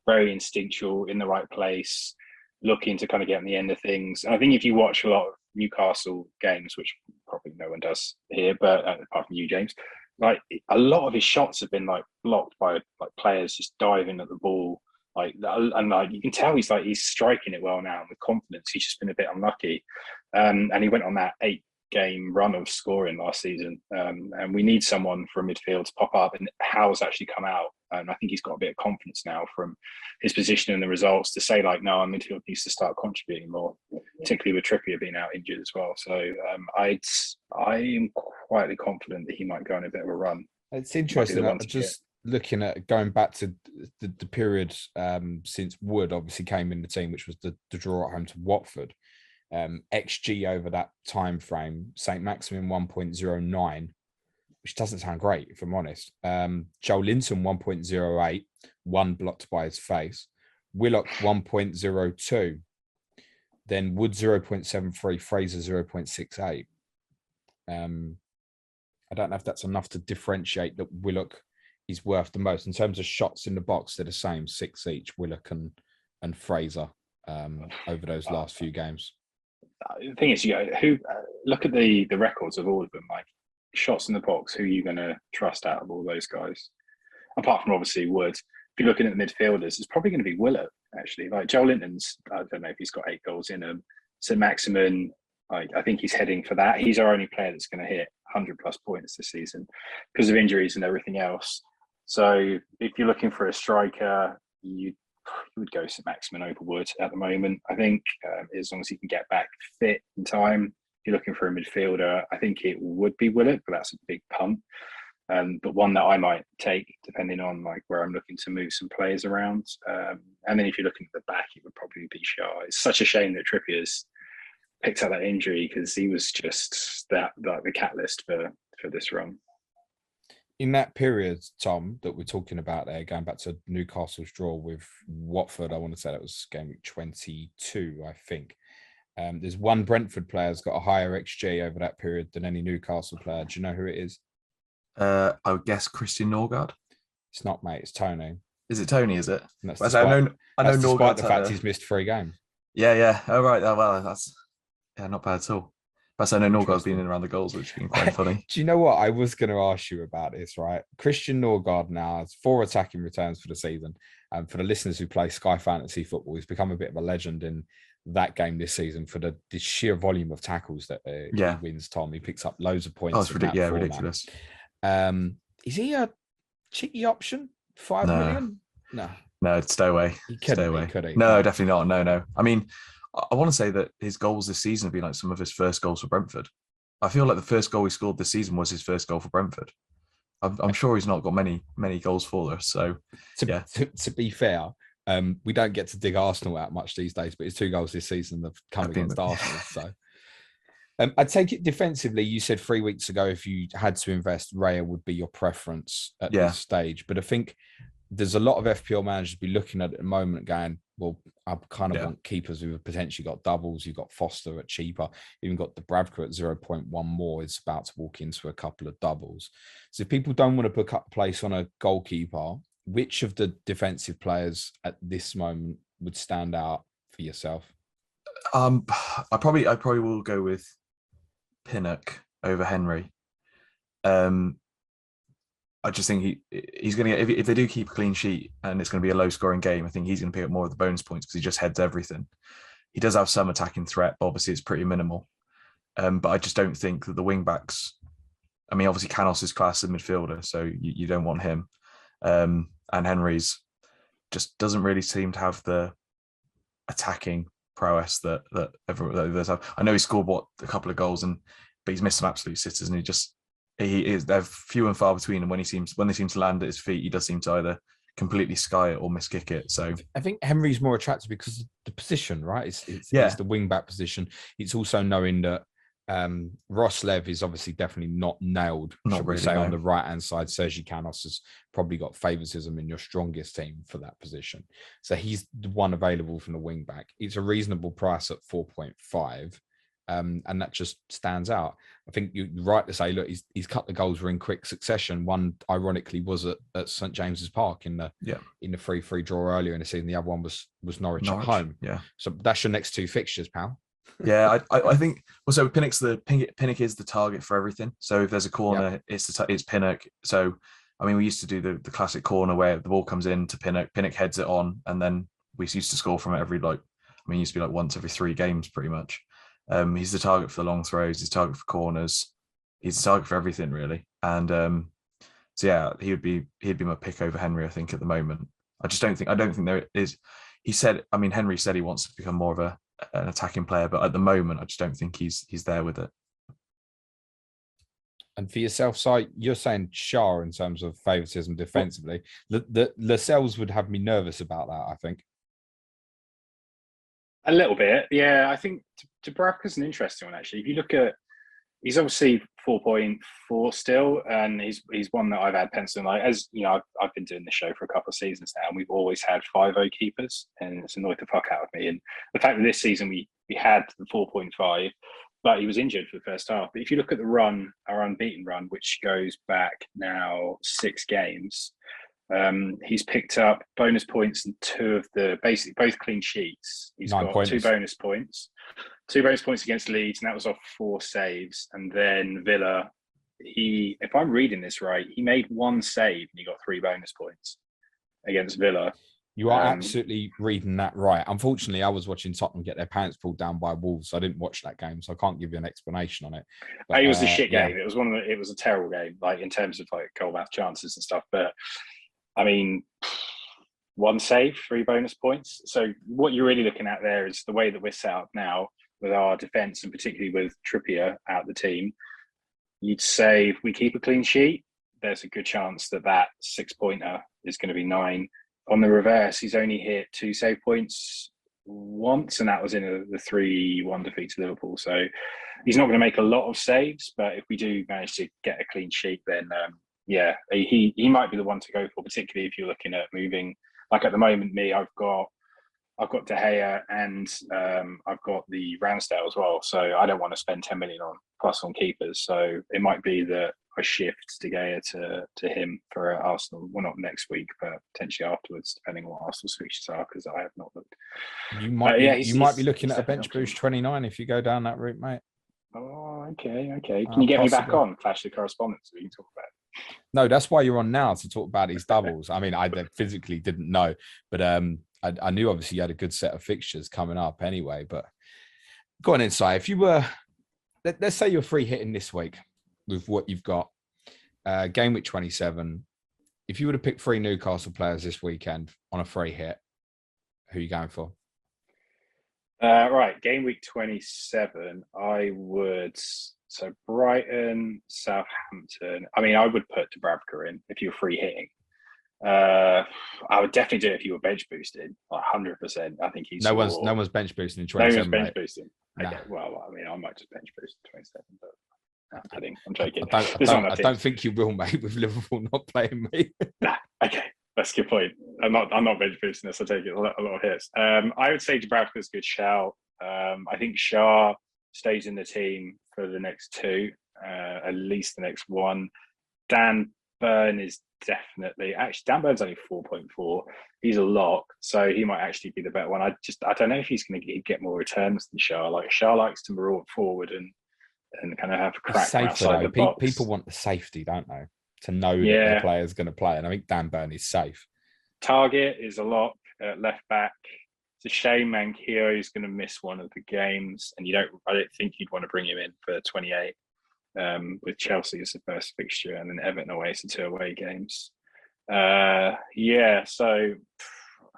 Very instinctual, in the right place. looking to kind of get on the end of things. And I think if you watch a lot of Newcastle games, which probably no one does here, but apart from you, James, like a lot of his shots have been like blocked by like players just diving at the ball. Like, and like you can tell he's striking it well now with confidence. He's just been a bit unlucky. And he went on that 8-game run of scoring last season. And we need someone from midfield to pop up. And Howe's actually come out. And I think he's got a bit of confidence now from his position and the results to say, like, no, our midfield needs to start contributing more, particularly with Trippier being out injured as well. So I am quietly confident that he might go on a bit of a run. It's interesting. I'm just looking at going back to the period since Wood obviously came in the team, which was the draw at home to Watford. XG over that time frame, Saint-Maximin 1.09, which doesn't sound great, if I'm honest. Joel Linton 1.08, one blocked by his face. Willock 1.02. Then Wood 0.73, Fraser 0.68. I don't know if that's enough to differentiate that Willock is worth the most. In terms of shots in the box, they're the same, 6 each, Willock and Fraser over those last few games. The thing is, look at the records of all of them, like shots in the box, who are you going to trust out of all those guys? Apart from obviously Wood. If you're looking at the midfielders, it's probably going to be Willock, actually. Like Joel Linton's, I don't know if he's got 8 goals in him. Saint-Maximin, I think he's heading for that. He's our only player that's going to hit 100+ points this season because of injuries and everything else. So if you're looking for a striker, you would go Saint-Maximin over Wood at the moment. I think as long as he can get back fit in time. If you're looking for a midfielder, I think it would be Willock, but that's a big punt. But one that I might take, depending on like where I'm looking to move some players around. And then if you're looking at the back, it would probably be Shaw. It's such a shame that Trippier's picked up that injury because he was just the catalyst for this run. In that period, Tom, that we're talking about there, going back to Newcastle's draw with Watford, I want to say that was game 22, I think. There's one Brentford player has got a higher XG over that period than any Newcastle player. Do you know who it is? I would guess Christian Norgard. It's not, mate. It's Tony. Is it Tony? Is it? I know despite the fact he's missed 3 games. Yeah. Oh, right. Oh, well, that's not bad at all. But I know Norgard's been in around the goals, which has been quite funny. Do you know what? I was going to ask you about this, right? Christian Norgard now has 4 attacking returns for the season. And for the listeners who play Sky Fantasy Football, he's become a bit of a legend in that game this season for the sheer volume of tackles that he wins, Tom. He picks up loads of points. Oh, it's ridiculous. Is he a cheeky option? 5 million? No, stay away. Stay away. Could he? No, definitely not. No. I mean, I want to say that his goals this season have been like some of his first goals for Brentford. I feel like the first goal he scored this season was his first goal for Brentford. I'm sure he's not got many goals for us. So, to be fair, we don't get to dig Arsenal out much these days, but his 2 goals this season have come against Arsenal. So, I take it defensively. You said 3 weeks ago, if you had to invest, Raya would be your preference at this stage. But I think there's a lot of FPL managers be looking at it at the moment going, well, I kind of want keepers who have potentially got doubles. You've got Foster at cheaper. Even got the Bradford at 0.1 more. Is about to walk into a couple of doubles. So if people don't want to book up a place on a goalkeeper, which of the defensive players at this moment would stand out for yourself? I probably will go with Pinnock over Henry. I just think he's going to get, if they do keep a clean sheet and it's going to be a low scoring game, I think he's going to pick up more of the bonus points because he just heads everything. He does have some attacking threat, but obviously it's pretty minimal. But I just don't think that the wing backs, I mean, obviously Canos is class as midfielder, so you don't want him. And Henry's just doesn't really seem to have the attacking prowess that everyone does have. I know he scored a couple of goals, but he's missed some absolute sitters, and they're few and far between. And when they seem to land at his feet, he does seem to either completely sky it or miskick it. So I think Henry's more attractive because of the position, right? It's the wing back position. It's also knowing that Ross Lev is obviously definitely not nailed, should we say, on the right hand side. Sergi Canos has probably got favoritism in your strongest team for that position. So he's the one available from the wing back. It's a reasonable price at 4.5. and that just stands out. I think you're right to say, look, he's cut the goals were in quick succession. One, ironically, was at St James's Park in the 3-3 draw earlier in the season. The other one was Norwich at home. Yeah, so that's your next two fixtures, pal. Yeah, I think. Well, so Pinnock is the target for everything. So if there's a corner, it's Pinnock. So I mean, we used to do the classic corner where the ball comes in to Pinnock, Pinnock heads it on, and then we used to score from it every it used to be like once every 3 games pretty much. He's the target for the long throws. He's the target for corners. He's the target for everything really. And so yeah, he'd be my pick over Henry, I think, at the moment. I don't think there is. He said, I mean, Henry said he wants to become more of an attacking player, but at the moment, I just don't think he's there with it. And for yourself, Si, you're saying Shah in terms of favouritism defensively. The Lascelles would have me nervous about that, I think. A little bit, yeah. I think Dubravka's an interesting one, actually. If you look at, he's obviously 4.4 still, and he's one that I've had penciled. Like, as you know, I've been doing the show for a couple of seasons now, and we've always had 5.0 keepers, and it's annoyed the fuck out of me. And the fact that this season we had the 4.5, but he was injured for the first half. But if you look at the run, our unbeaten run, which goes back now 6 games, he's picked up bonus points in 2 of both clean sheets. He's got 2 bonus points. 2 bonus points against Leeds, and that was off 4 saves. And then Villa, if I'm reading this right, he made 1 save and he got 3 bonus points against Villa. You are absolutely reading that right. Unfortunately, I was watching Tottenham get their pants pulled down by Wolves, so I didn't watch that game, so I can't give you an explanation on it. But, it was a shit game. It was a terrible game, like in terms of like goal mouth chances and stuff. But I mean, 1 save, 3 bonus points. So what you're really looking at there is the way that we're set up now with our defence, and particularly with Trippier out the team. You'd say if we keep a clean sheet, there's a good chance that 6-pointer is going to be 9. On the reverse, he's only hit 2 save points once, and that was in the 3-1 defeat to Liverpool. So he's not going to make a lot of saves, but if we do manage to get a clean sheet, then he might be the one to go for, particularly if you're looking at moving. Like at the moment, I've got De Gea and I've got the Ramsdale as well. So I don't want to spend 10 million on keepers. So it might be that I shift De Gea to him for Arsenal. Well, not next week, but potentially afterwards, depending on what Arsenal's fixtures are, because I have not looked. You might be looking at a bench boost 29 if you go down that route, mate. Oh, okay. Can you get me back on Clash the Correspondents? We can talk about it. No, that's why you're on now, to talk about these doubles. I mean, I physically didn't know, but I knew obviously you had a good set of fixtures coming up anyway. But go on inside. If you were, let's say you're free hitting this week with what you've got, game week 27. If you were to pick 3 Newcastle players this weekend on a free hit, who are you going for? Right, game week 27. I would. So Brighton, Southampton. I mean, I would put Dubravka in if you're free hitting. I would definitely do it if you were bench boosted, like 100%. I think he's no one's bench boosting in 27. No one's bench boosting. Okay, nah. Well, I mean, I might just bench boost in 27, but I'm kidding. I'm joking. I don't think you will, mate. With Liverpool not playing me. Nah. Okay, that's a good point. I'm not bench boosting this. I take it a lot of hits. I would say Dubravka's a good shout. I think Shah stays in the team for the next 2, at least the next 1. Dan Burn is definitely, actually, Dan Burn's only 4.4. He's a lock, so he might actually be the better one. I don't know if he's going to get more returns than Shah. Like, Shah likes to maraud forward and kind of have a crack outside the box. People want the safety, don't they? To know that their player's going to play, and I think Dan Burn is safe. Target is a lock at left back. It's a shame Manquillo is going to miss one of the games, and I don't think you'd want to bring him in for 28 with Chelsea as the first fixture, and then Everton away, so 2 away games. So I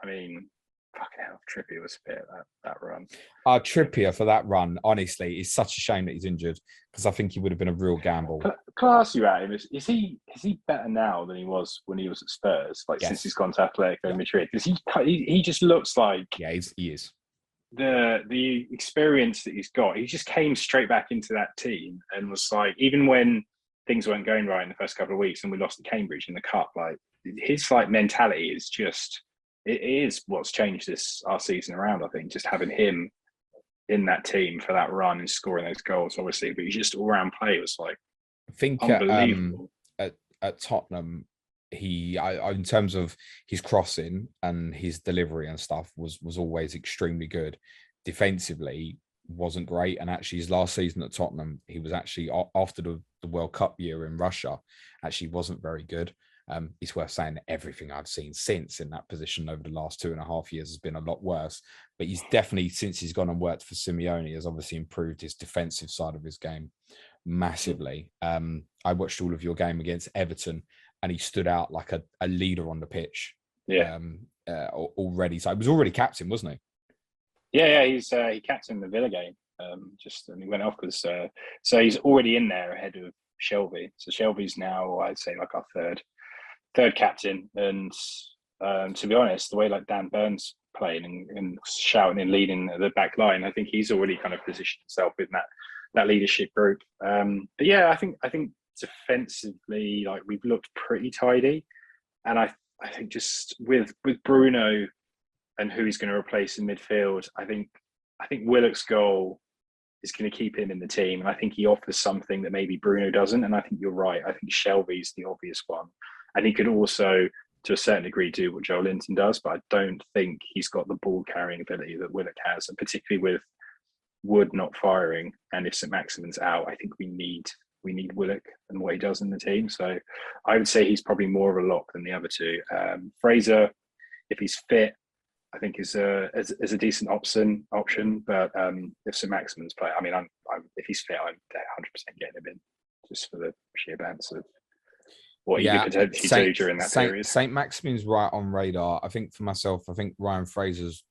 mean, fucking hell, Trippier was fit that run. Trippier for that run, honestly, it's such a shame that he's injured, because I think he would have been a real gamble. Can I ask you at him? Is he better now than he was when he was at Spurs? Like, since he's gone to Atletico Madrid, because he just looks like he is. The experience that he's got, he just came straight back into that team and was like, even when things weren't going right in the first couple of weeks and we lost to Cambridge in the cup, like his like mentality is just, it is what's changed our season around. I think just having him in that team for that run and scoring those goals, obviously. But he just all-round play was like I think unbelievable. At Tottenham, in terms of his crossing and his delivery and stuff was always extremely good. Defensively wasn't great, and actually his last season at Tottenham, he was actually after the World Cup year in Russia, actually wasn't very good. It's worth saying that everything I've seen since in that position over the last 2.5 years has been a lot worse. But he's definitely, since he's gone and worked for Simeone, has obviously improved his defensive side of his game massively. I watched all of your game against Everton, and he stood out like a leader on the pitch. Yeah. Already. So he was already captain, wasn't he? Yeah. He captained the Villa game. And he went off because so he's already in there ahead of Shelby. So Shelby's now, I'd say, like our third captain. And to be honest, the way like Dan Burns playing and shouting and leading the back line, I think he's already kind of positioned himself in that leadership group. But yeah, I think defensively, like we've looked pretty tidy, and I think just with Bruno and who he's going to replace in midfield, I think Willock's goal is going to keep him in the team, and I think he offers something that maybe Bruno doesn't. And I think you're right. I think Shelby's the obvious one, and he could also, to a certain degree, do what Joe Linton does, but I don't think he's got the ball carrying ability that Willock has, and particularly with Wood not firing, and if Saint-Maximin's out, I think we need Willock and what he does in the team. So I would say he's probably more of a lock than the other two. Fraser, if he's fit, I think is a decent option. But if Saint-Maximin's play, I mean, if he's fit, I'm 100% getting him in just for the sheer bands of what he could potentially do during that period. Saint-Maximin's right on radar. I think for myself, I think Ryan Fraser's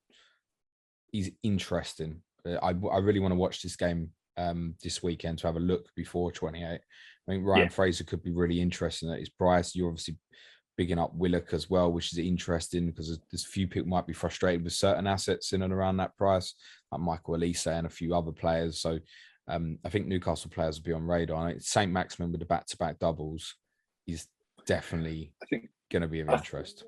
he's interesting. I really want to watch this game this weekend to have a look before 28. I think Ryan Fraser could be really interesting at his price. You're obviously bigging up Willock as well, which is interesting because there's a few people might be frustrated with certain assets in and around that price, like Michael Elise and a few other players. So I think Newcastle players will be on radar. Saint-Maximin with the back-to-back doubles is definitely going to be of interest.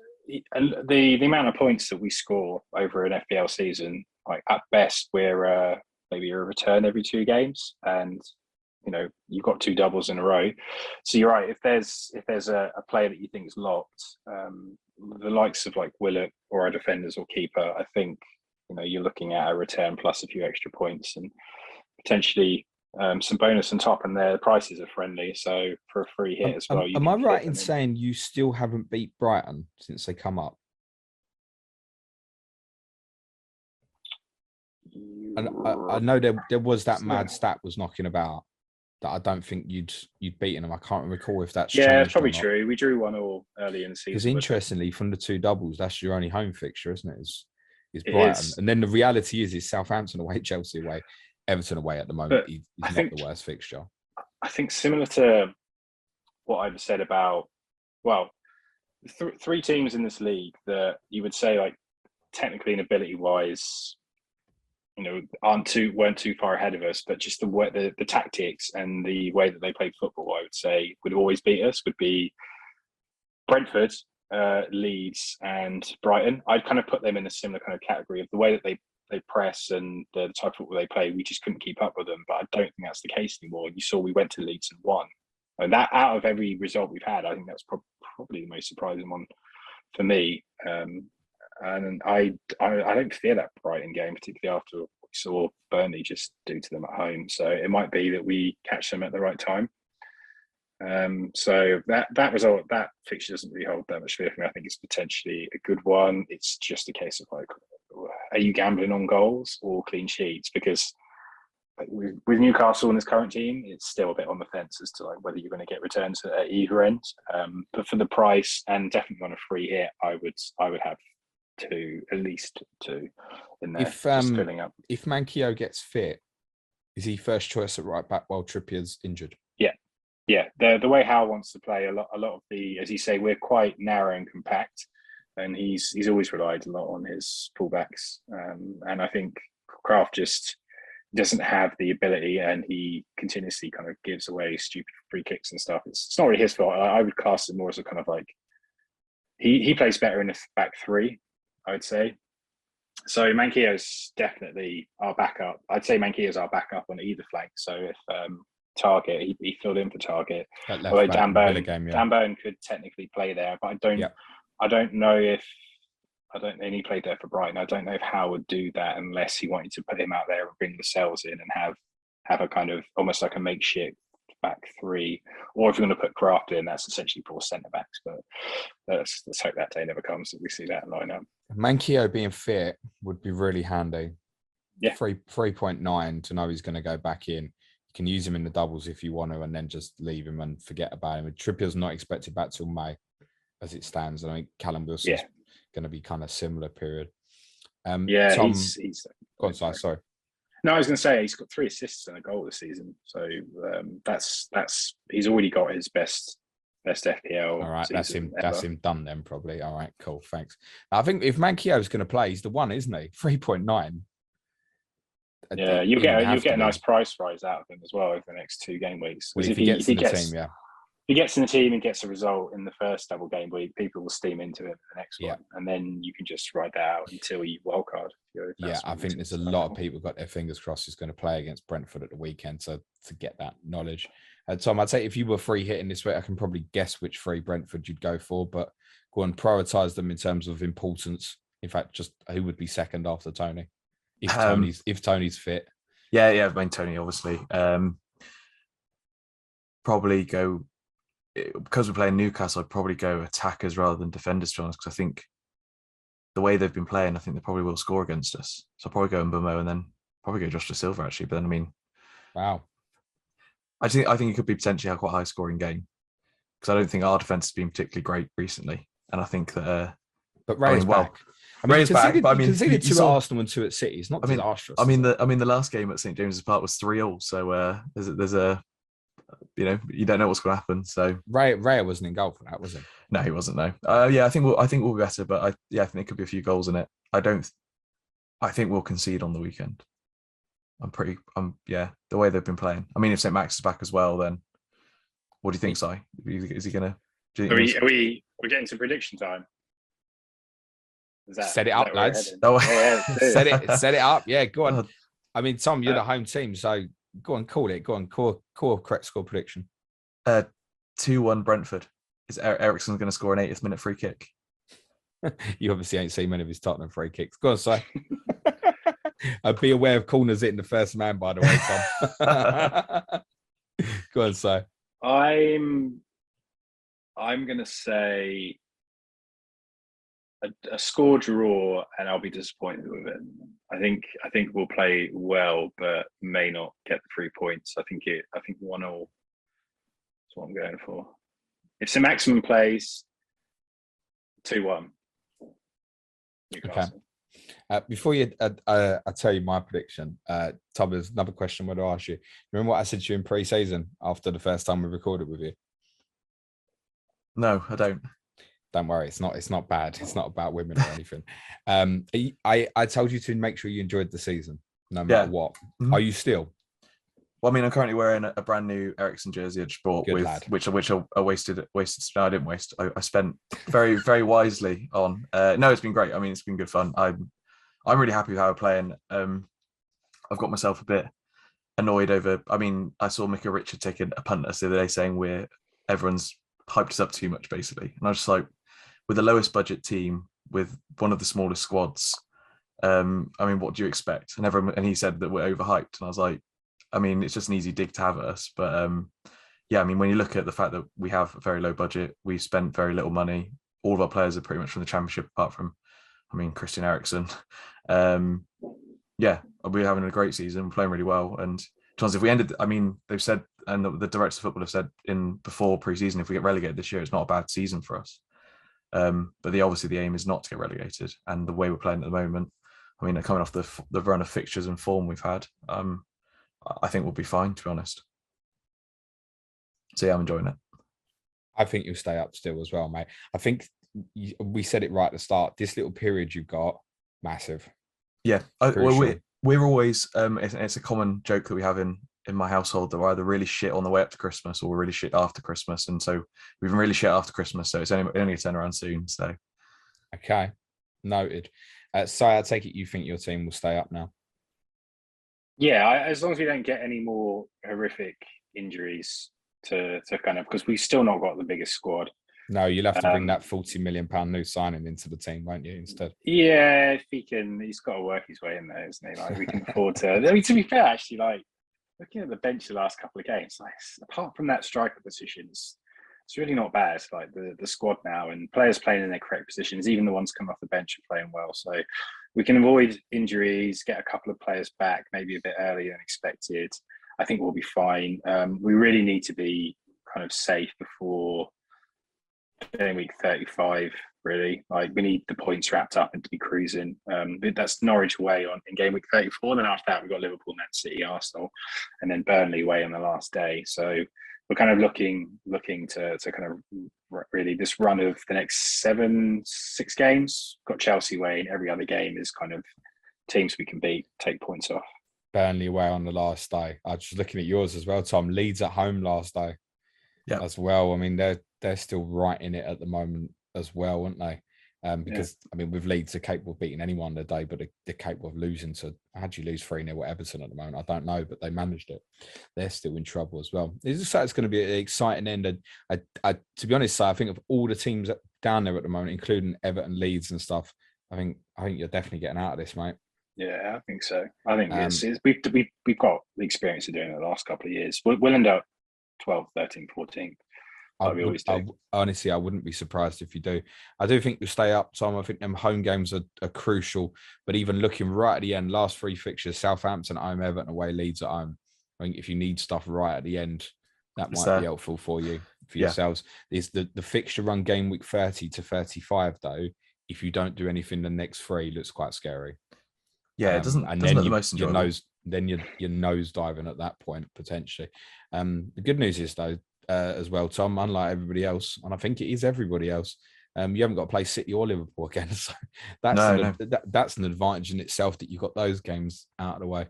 And the amount of points that we score over an FPL season, like at best, we're maybe a return every 2 games, and you've got 2 doubles in a row. So you're right. If there's a player that you think is locked, the likes of like Willock or our defenders or keeper, I think you're looking at a return plus a few extra points and potentially some bonus on top, and their prices are friendly. So for a free hit as well. Am I right in saying you still haven't beat Brighton since they come up? And I know there was that mad stat was knocking about that I don't think you'd beaten them. I can't recall if that's changed. It's probably true. We drew 1-1 early in the season. Because interestingly, from the 2 doubles, that's your only home fixture, isn't it? Is Brighton. And then the reality is Southampton away, Chelsea away, Everton away at the moment. He's not the worst fixture. I think similar to what I've said about, 3 teams in this league that you would say, like, technically and ability wise, weren't too far ahead of us, but just the tactics and the way that they play football, I would say would always beat us, would be Brentford, Leeds and Brighton. I'd kind of put them in a similar kind of category of the way that they press and the type of football they play. We just couldn't keep up with them, but I don't think that's the case anymore. You saw we went to Leeds and won, and that out of every result we've had, I think that's probably the most surprising one for me. And I don't fear that Brighton game, particularly after what we saw Burnley just do to them at home. So it might be that we catch them at the right time. So that fixture doesn't really hold that much fear for me. I think it's potentially a good one. It's just a case of like, are you gambling on goals or clean sheets? Because with Newcastle and this current team, it's still a bit on the fence as to like whether you're going to get returns at either end. But for the price and definitely on a free hit, I would have at least two in there. Just filling up. If Manquillo gets fit, is he first choice at right back while Trippier's injured? Yeah. The way Howe wants to play, a lot of the, as you say, we're quite narrow and compact, and he's always relied a lot on his fullbacks. And I think Kraft just doesn't have the ability, and he continuously kind of gives away stupid free kicks and stuff. It's not really his fault. I would class it more as a kind of like he plays better in a back 3, I would say. So Mankio's definitely our backup. I'd say Mankio's our backup on either flank. So if Target, he filled in for Target. Although Dan Burn could technically play there, but I don't know if and he played there for Brighton. I don't know if Howe would do that unless he wanted to put him out there and bring the cells in and have a kind of almost like a makeshift back three, or if you're going to put Kraft in, that's essentially 4 centre backs. But let's hope that day never comes that we see that lineup. Mankio being fit would be really handy. Yeah, 3.9 to know he's going to go back in. You can use him in the doubles if you want to, and then just leave him and forget about him. Trippier's not expected back till May, as it stands. I think Callum Wilson's going to be kind of similar period. Tom, he's sorry. No, I was going to say he's got 3 assists and a goal this season, so that's he's already got his best FPL. All right, that's him. That's him done then, probably. All right, cool, thanks. I think if Mankio's going to play, he's the one, isn't he? 3.9. Yeah, you'll get a nice price rise out of him as well over the next 2 game weeks. Well, if he gets in the team, if he gets in the team and gets a result in the first double game week, people will steam into it in the next one, and then you can just ride that out until you wildcard. I think there's a lot of people got their fingers crossed who's going to play against Brentford at the weekend to get that knowledge. Tom, I'd say if you were free hitting this week, I can probably guess which 3 Brentford you'd go for, but go and prioritise them in terms of importance. In fact, just who would be second after Tony if Tony's fit. Yeah, I mean Tony obviously. Probably go. Because we're playing Newcastle, I'd probably go attackers rather than defenders, to be honest, because I think the way they've been playing, I think they probably will score against us. So I'll probably go Mbomo and then probably go Josh Da Silva, actually. But then, I mean... Wow. I think it could be potentially a quite high-scoring game, because I don't think our defence has been particularly great recently. And I think that... but Ray's back. Ray's back, but I mean... conceded 2 at Arsenal and 2 at City. It's not disastrous. I mean, the last game at St James's Park was 3-3, so there's a... you don't know what's going to happen. So Ray wasn't in goal for that, was he? No, he wasn't. No. I think we'll be better, but I think there could be a few goals in it. I think we'll concede on the weekend. The way they've been playing. I mean, if Saint-Max is back as well, then what do you think, Si? Is he going to? We're getting to prediction time. Set it up, lads. Set it up. Yeah, go on. I mean, Tom, you're the home team, so. Go on, call it. Go on, core correct score prediction. 2-1 Brentford. Is Eriksen going to score an 80th minute free kick? You obviously ain't seen many of his Tottenham free kicks. Go on, Si. Be aware of corners hitting the first man, by the way, Tom. Go on, Si. I'm going to say a score draw, and I'll be disappointed with it. I think we'll play well, but may not get the 3 points. I think 1-1 is what I'm going for. If Saint-Maximin plays, 2-1. Newcastle. Okay. Before I tell you my prediction, Tom, there's another question I want to ask you. Remember what I said to you in pre-season after the first time we recorded with you? No, I don't. Don't worry, it's not bad. It's not about women or anything. I told you to make sure you enjoyed the season, no matter what. Mm-hmm. Are you still? Well, I mean, I'm currently wearing a brand new Eriksen jersey I just bought which I wasted. No, I didn't waste. I spent very, very wisely on. No, it's been great. I mean, it's been good fun. I'm really happy with how we're playing. I've got myself a bit annoyed over. I mean, I saw Mika Richard taking a punt us the other day saying everyone's hyped us up too much, basically, and I was just like, with the lowest budget team, with one of the smallest squads, I mean, what do you expect? And he said that we're overhyped, and I was like, I mean, it's just an easy dig to have at us, but I mean, when you look at the fact that we have a very low budget, we've spent very little money. All of our players are pretty much from the Championship, apart from, I mean, Christian Eriksen. We're having a great season, playing really well, and if we ended, I mean, they've said, and the directors of football have said before pre-season, if we get relegated this year, it's not a bad season for us. But obviously the aim is not to get relegated, and the way we're playing at the moment, I mean, coming off the run of fixtures and form we've had, I think we'll be fine, to be honest. So yeah, I'm enjoying it. I think you'll stay up still as well, mate. I think we said it right at the start. This little period you've got, massive. Yeah, we're always. It's a common joke that we have in my household that we're either really shit on the way up to Christmas or we're really shit after Christmas, and so we've been really shit after Christmas. So it's only a turnaround soon. So, okay, noted. So I take it you think your team will stay up now? Yeah, as long as we don't get any more horrific injuries to kind of, because we've still not got the biggest squad. No, you'll have to bring that £40 million new signing into the team, won't you, instead? Yeah, if he can, he's got to work his way in there, isn't he? Like, we can afford to. I mean, to be fair, actually, like, looking at the bench the last couple of games, like, apart from that striker position, it's really not bad. It's like the squad now and players playing in their correct positions, even the ones coming off the bench are playing well. So we can avoid injuries, get a couple of players back maybe a bit earlier than expected. I think we'll be fine. We really need to be kind of safe before Gameweek 35, really. Like, we need the points wrapped up and to be cruising. That's Norwich away in Gameweek 34. Then after that, we've got Liverpool, Man City, Arsenal, and then Burnley away on the last day. So we're kind of looking to kind of really this run of the next 6 games. Got Chelsea away, and every other game is kind of teams we can beat, take points off. Burnley away on the last day. I was just looking at yours as well, Tom. Leeds at home last day. Yeah, as well. I mean, they're still right in it at the moment as well, aren't they? Because I mean, with Leeds, they're capable of beating anyone today, but they're capable of losing to. How'd you lose 3-0 at Everton at the moment? I don't know, but they managed it. They're still in trouble as well. It's just like it's going to be an exciting end. And I to be honest, I think of all the teams down there at the moment, including Everton, Leeds, and stuff, I think you're definitely getting out of this, mate. Yeah, I think so. I think we've got the experience of doing it the last couple of years. We'll end up 12th, 13th, 14th. Like we always do. Honestly, I wouldn't be surprised if you do. I do think you stay up, Tom. I think them home games are crucial. But even looking right at the end, last 3 fixtures, Southampton at home, Everton away, Leeds at home. I think if you need stuff right at the end, that might be helpful for yourselves. Is the fixture run game week 30 to 35, though, if you don't do anything the next 3, looks quite scary. Yeah, it doesn't look the most enjoyable. You're nose diving at that point, potentially. The good news is, though, as well, Tom, unlike everybody else, and I think it is everybody else, you haven't got to play City or Liverpool again. So that's an advantage in itself that you got those games out of the way.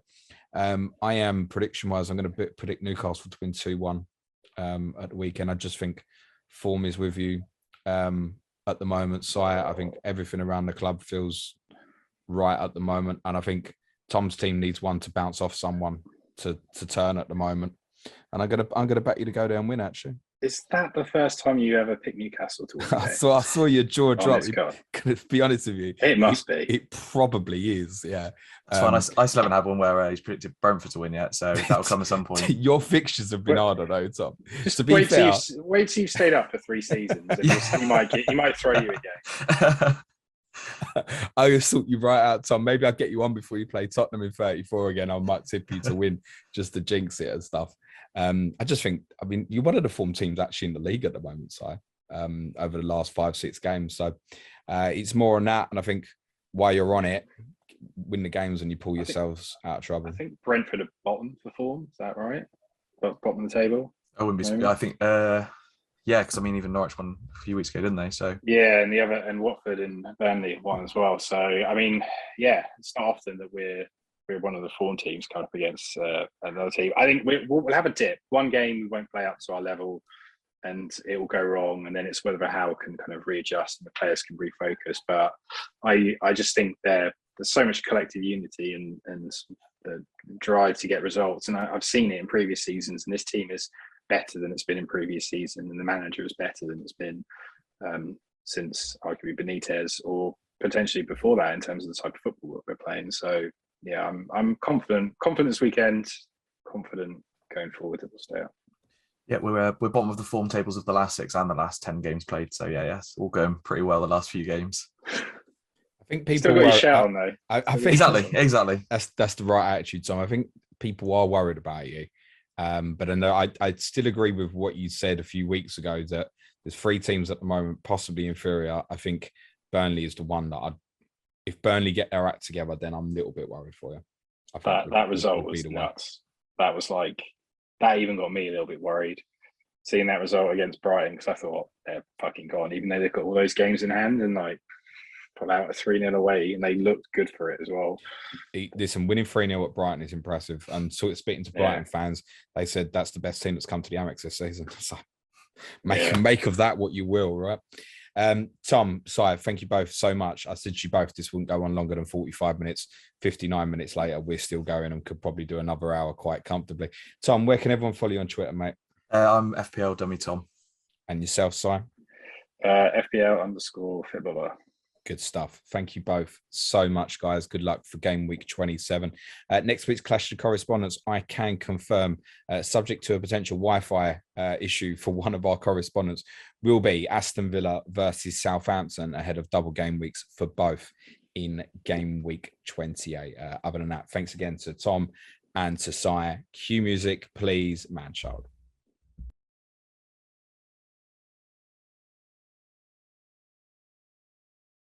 I am, prediction-wise, I'm going to predict Newcastle to win 2-1 at the weekend. I just think form is with you at the moment. So I think everything around the club feels right at the moment. And I think Tom's team needs one to bounce off someone to turn at the moment. And I'm gonna bet you to go there and win, actually. Is that the first time you ever picked Newcastle to win? I saw your jaw drop. To be honest with you, it must be. It probably is. Yeah, it's fine. I still haven't had one where he's predicted Brentford to win yet, so that'll come at some point. Your fixtures have been harder, though, Tom. Just to be fair, wait till you've stayed up for 3 seasons. He might throw you again. I just thought you right out, Tom. Maybe I'll get you on before you play Tottenham in 34 again. I might tip you to win just to jinx it and stuff. I just think, I mean, you're one of the form teams actually in the league at the moment, Si, over the last 5-6 games. So it's more on that. And I think while you're on it, win the games and you pull yourselves out of trouble. I think Brentford are bottom for form. Is that right? Bottom of the table? I wouldn't be. I think, yeah, because I mean, even Norwich won a few weeks ago, didn't they? So yeah, and Watford and Burnley won as well. So I mean, yeah, it's not often that we're one of the form teams coming up against another team. I think we'll have a dip. One game we won't play up to our level, and it will go wrong. And then it's whether Howe can kind of readjust and the players can refocus. But I just think there's so much collective unity and the drive to get results. And I've seen it in previous seasons, and this team is better than it's been in previous season, and the manager is better than it's been since arguably Benitez, or potentially before that, in terms of the type of football that we're playing. So yeah, I'm confident this weekend, confident going forward that we'll stay up. Yeah, we're bottom of the form tables of the last 6 and the last 10 games played. So yeah, it's all going pretty well the last few games. I think people still got your shout on though. I think exactly. That's the right attitude, Tom. I think people are worried about you. But I still agree with what you said a few weeks ago, that there's 3 teams at the moment possibly inferior. I think Burnley is the one that if Burnley get their act together, then I'm a little bit worried for you. That result was nuts. That was like, that even got me a little bit worried, seeing that result against Brighton, because I thought they're fucking gone, even though they've got all those games in hand and like pull out a 3-0 away, and they looked good for it as well. Listen, winning 3-0 at Brighton is impressive. And sort of speaking to Brighton fans, they said that's the best team that's come to the Amex this season. So make of that what you will, right? Tom, Si, thank you both so much. I said to you both this wouldn't go on longer than 45 minutes. 59 minutes later, we're still going and could probably do another hour quite comfortably. Tom, where can everyone follow you on Twitter, mate? I'm FPL Dummy Tom. And yourself, Si? FPL_footballer. Good stuff. Thank you both so much, guys. Good luck for game week 27. Next week's Clash of Correspondents, I can confirm, subject to a potential Wi-Fi issue for one of our correspondents, will be Aston Villa versus Southampton ahead of double game weeks for both in game week 28. Other than that, thanks again to Tom and to Si. Cue music, please, man child.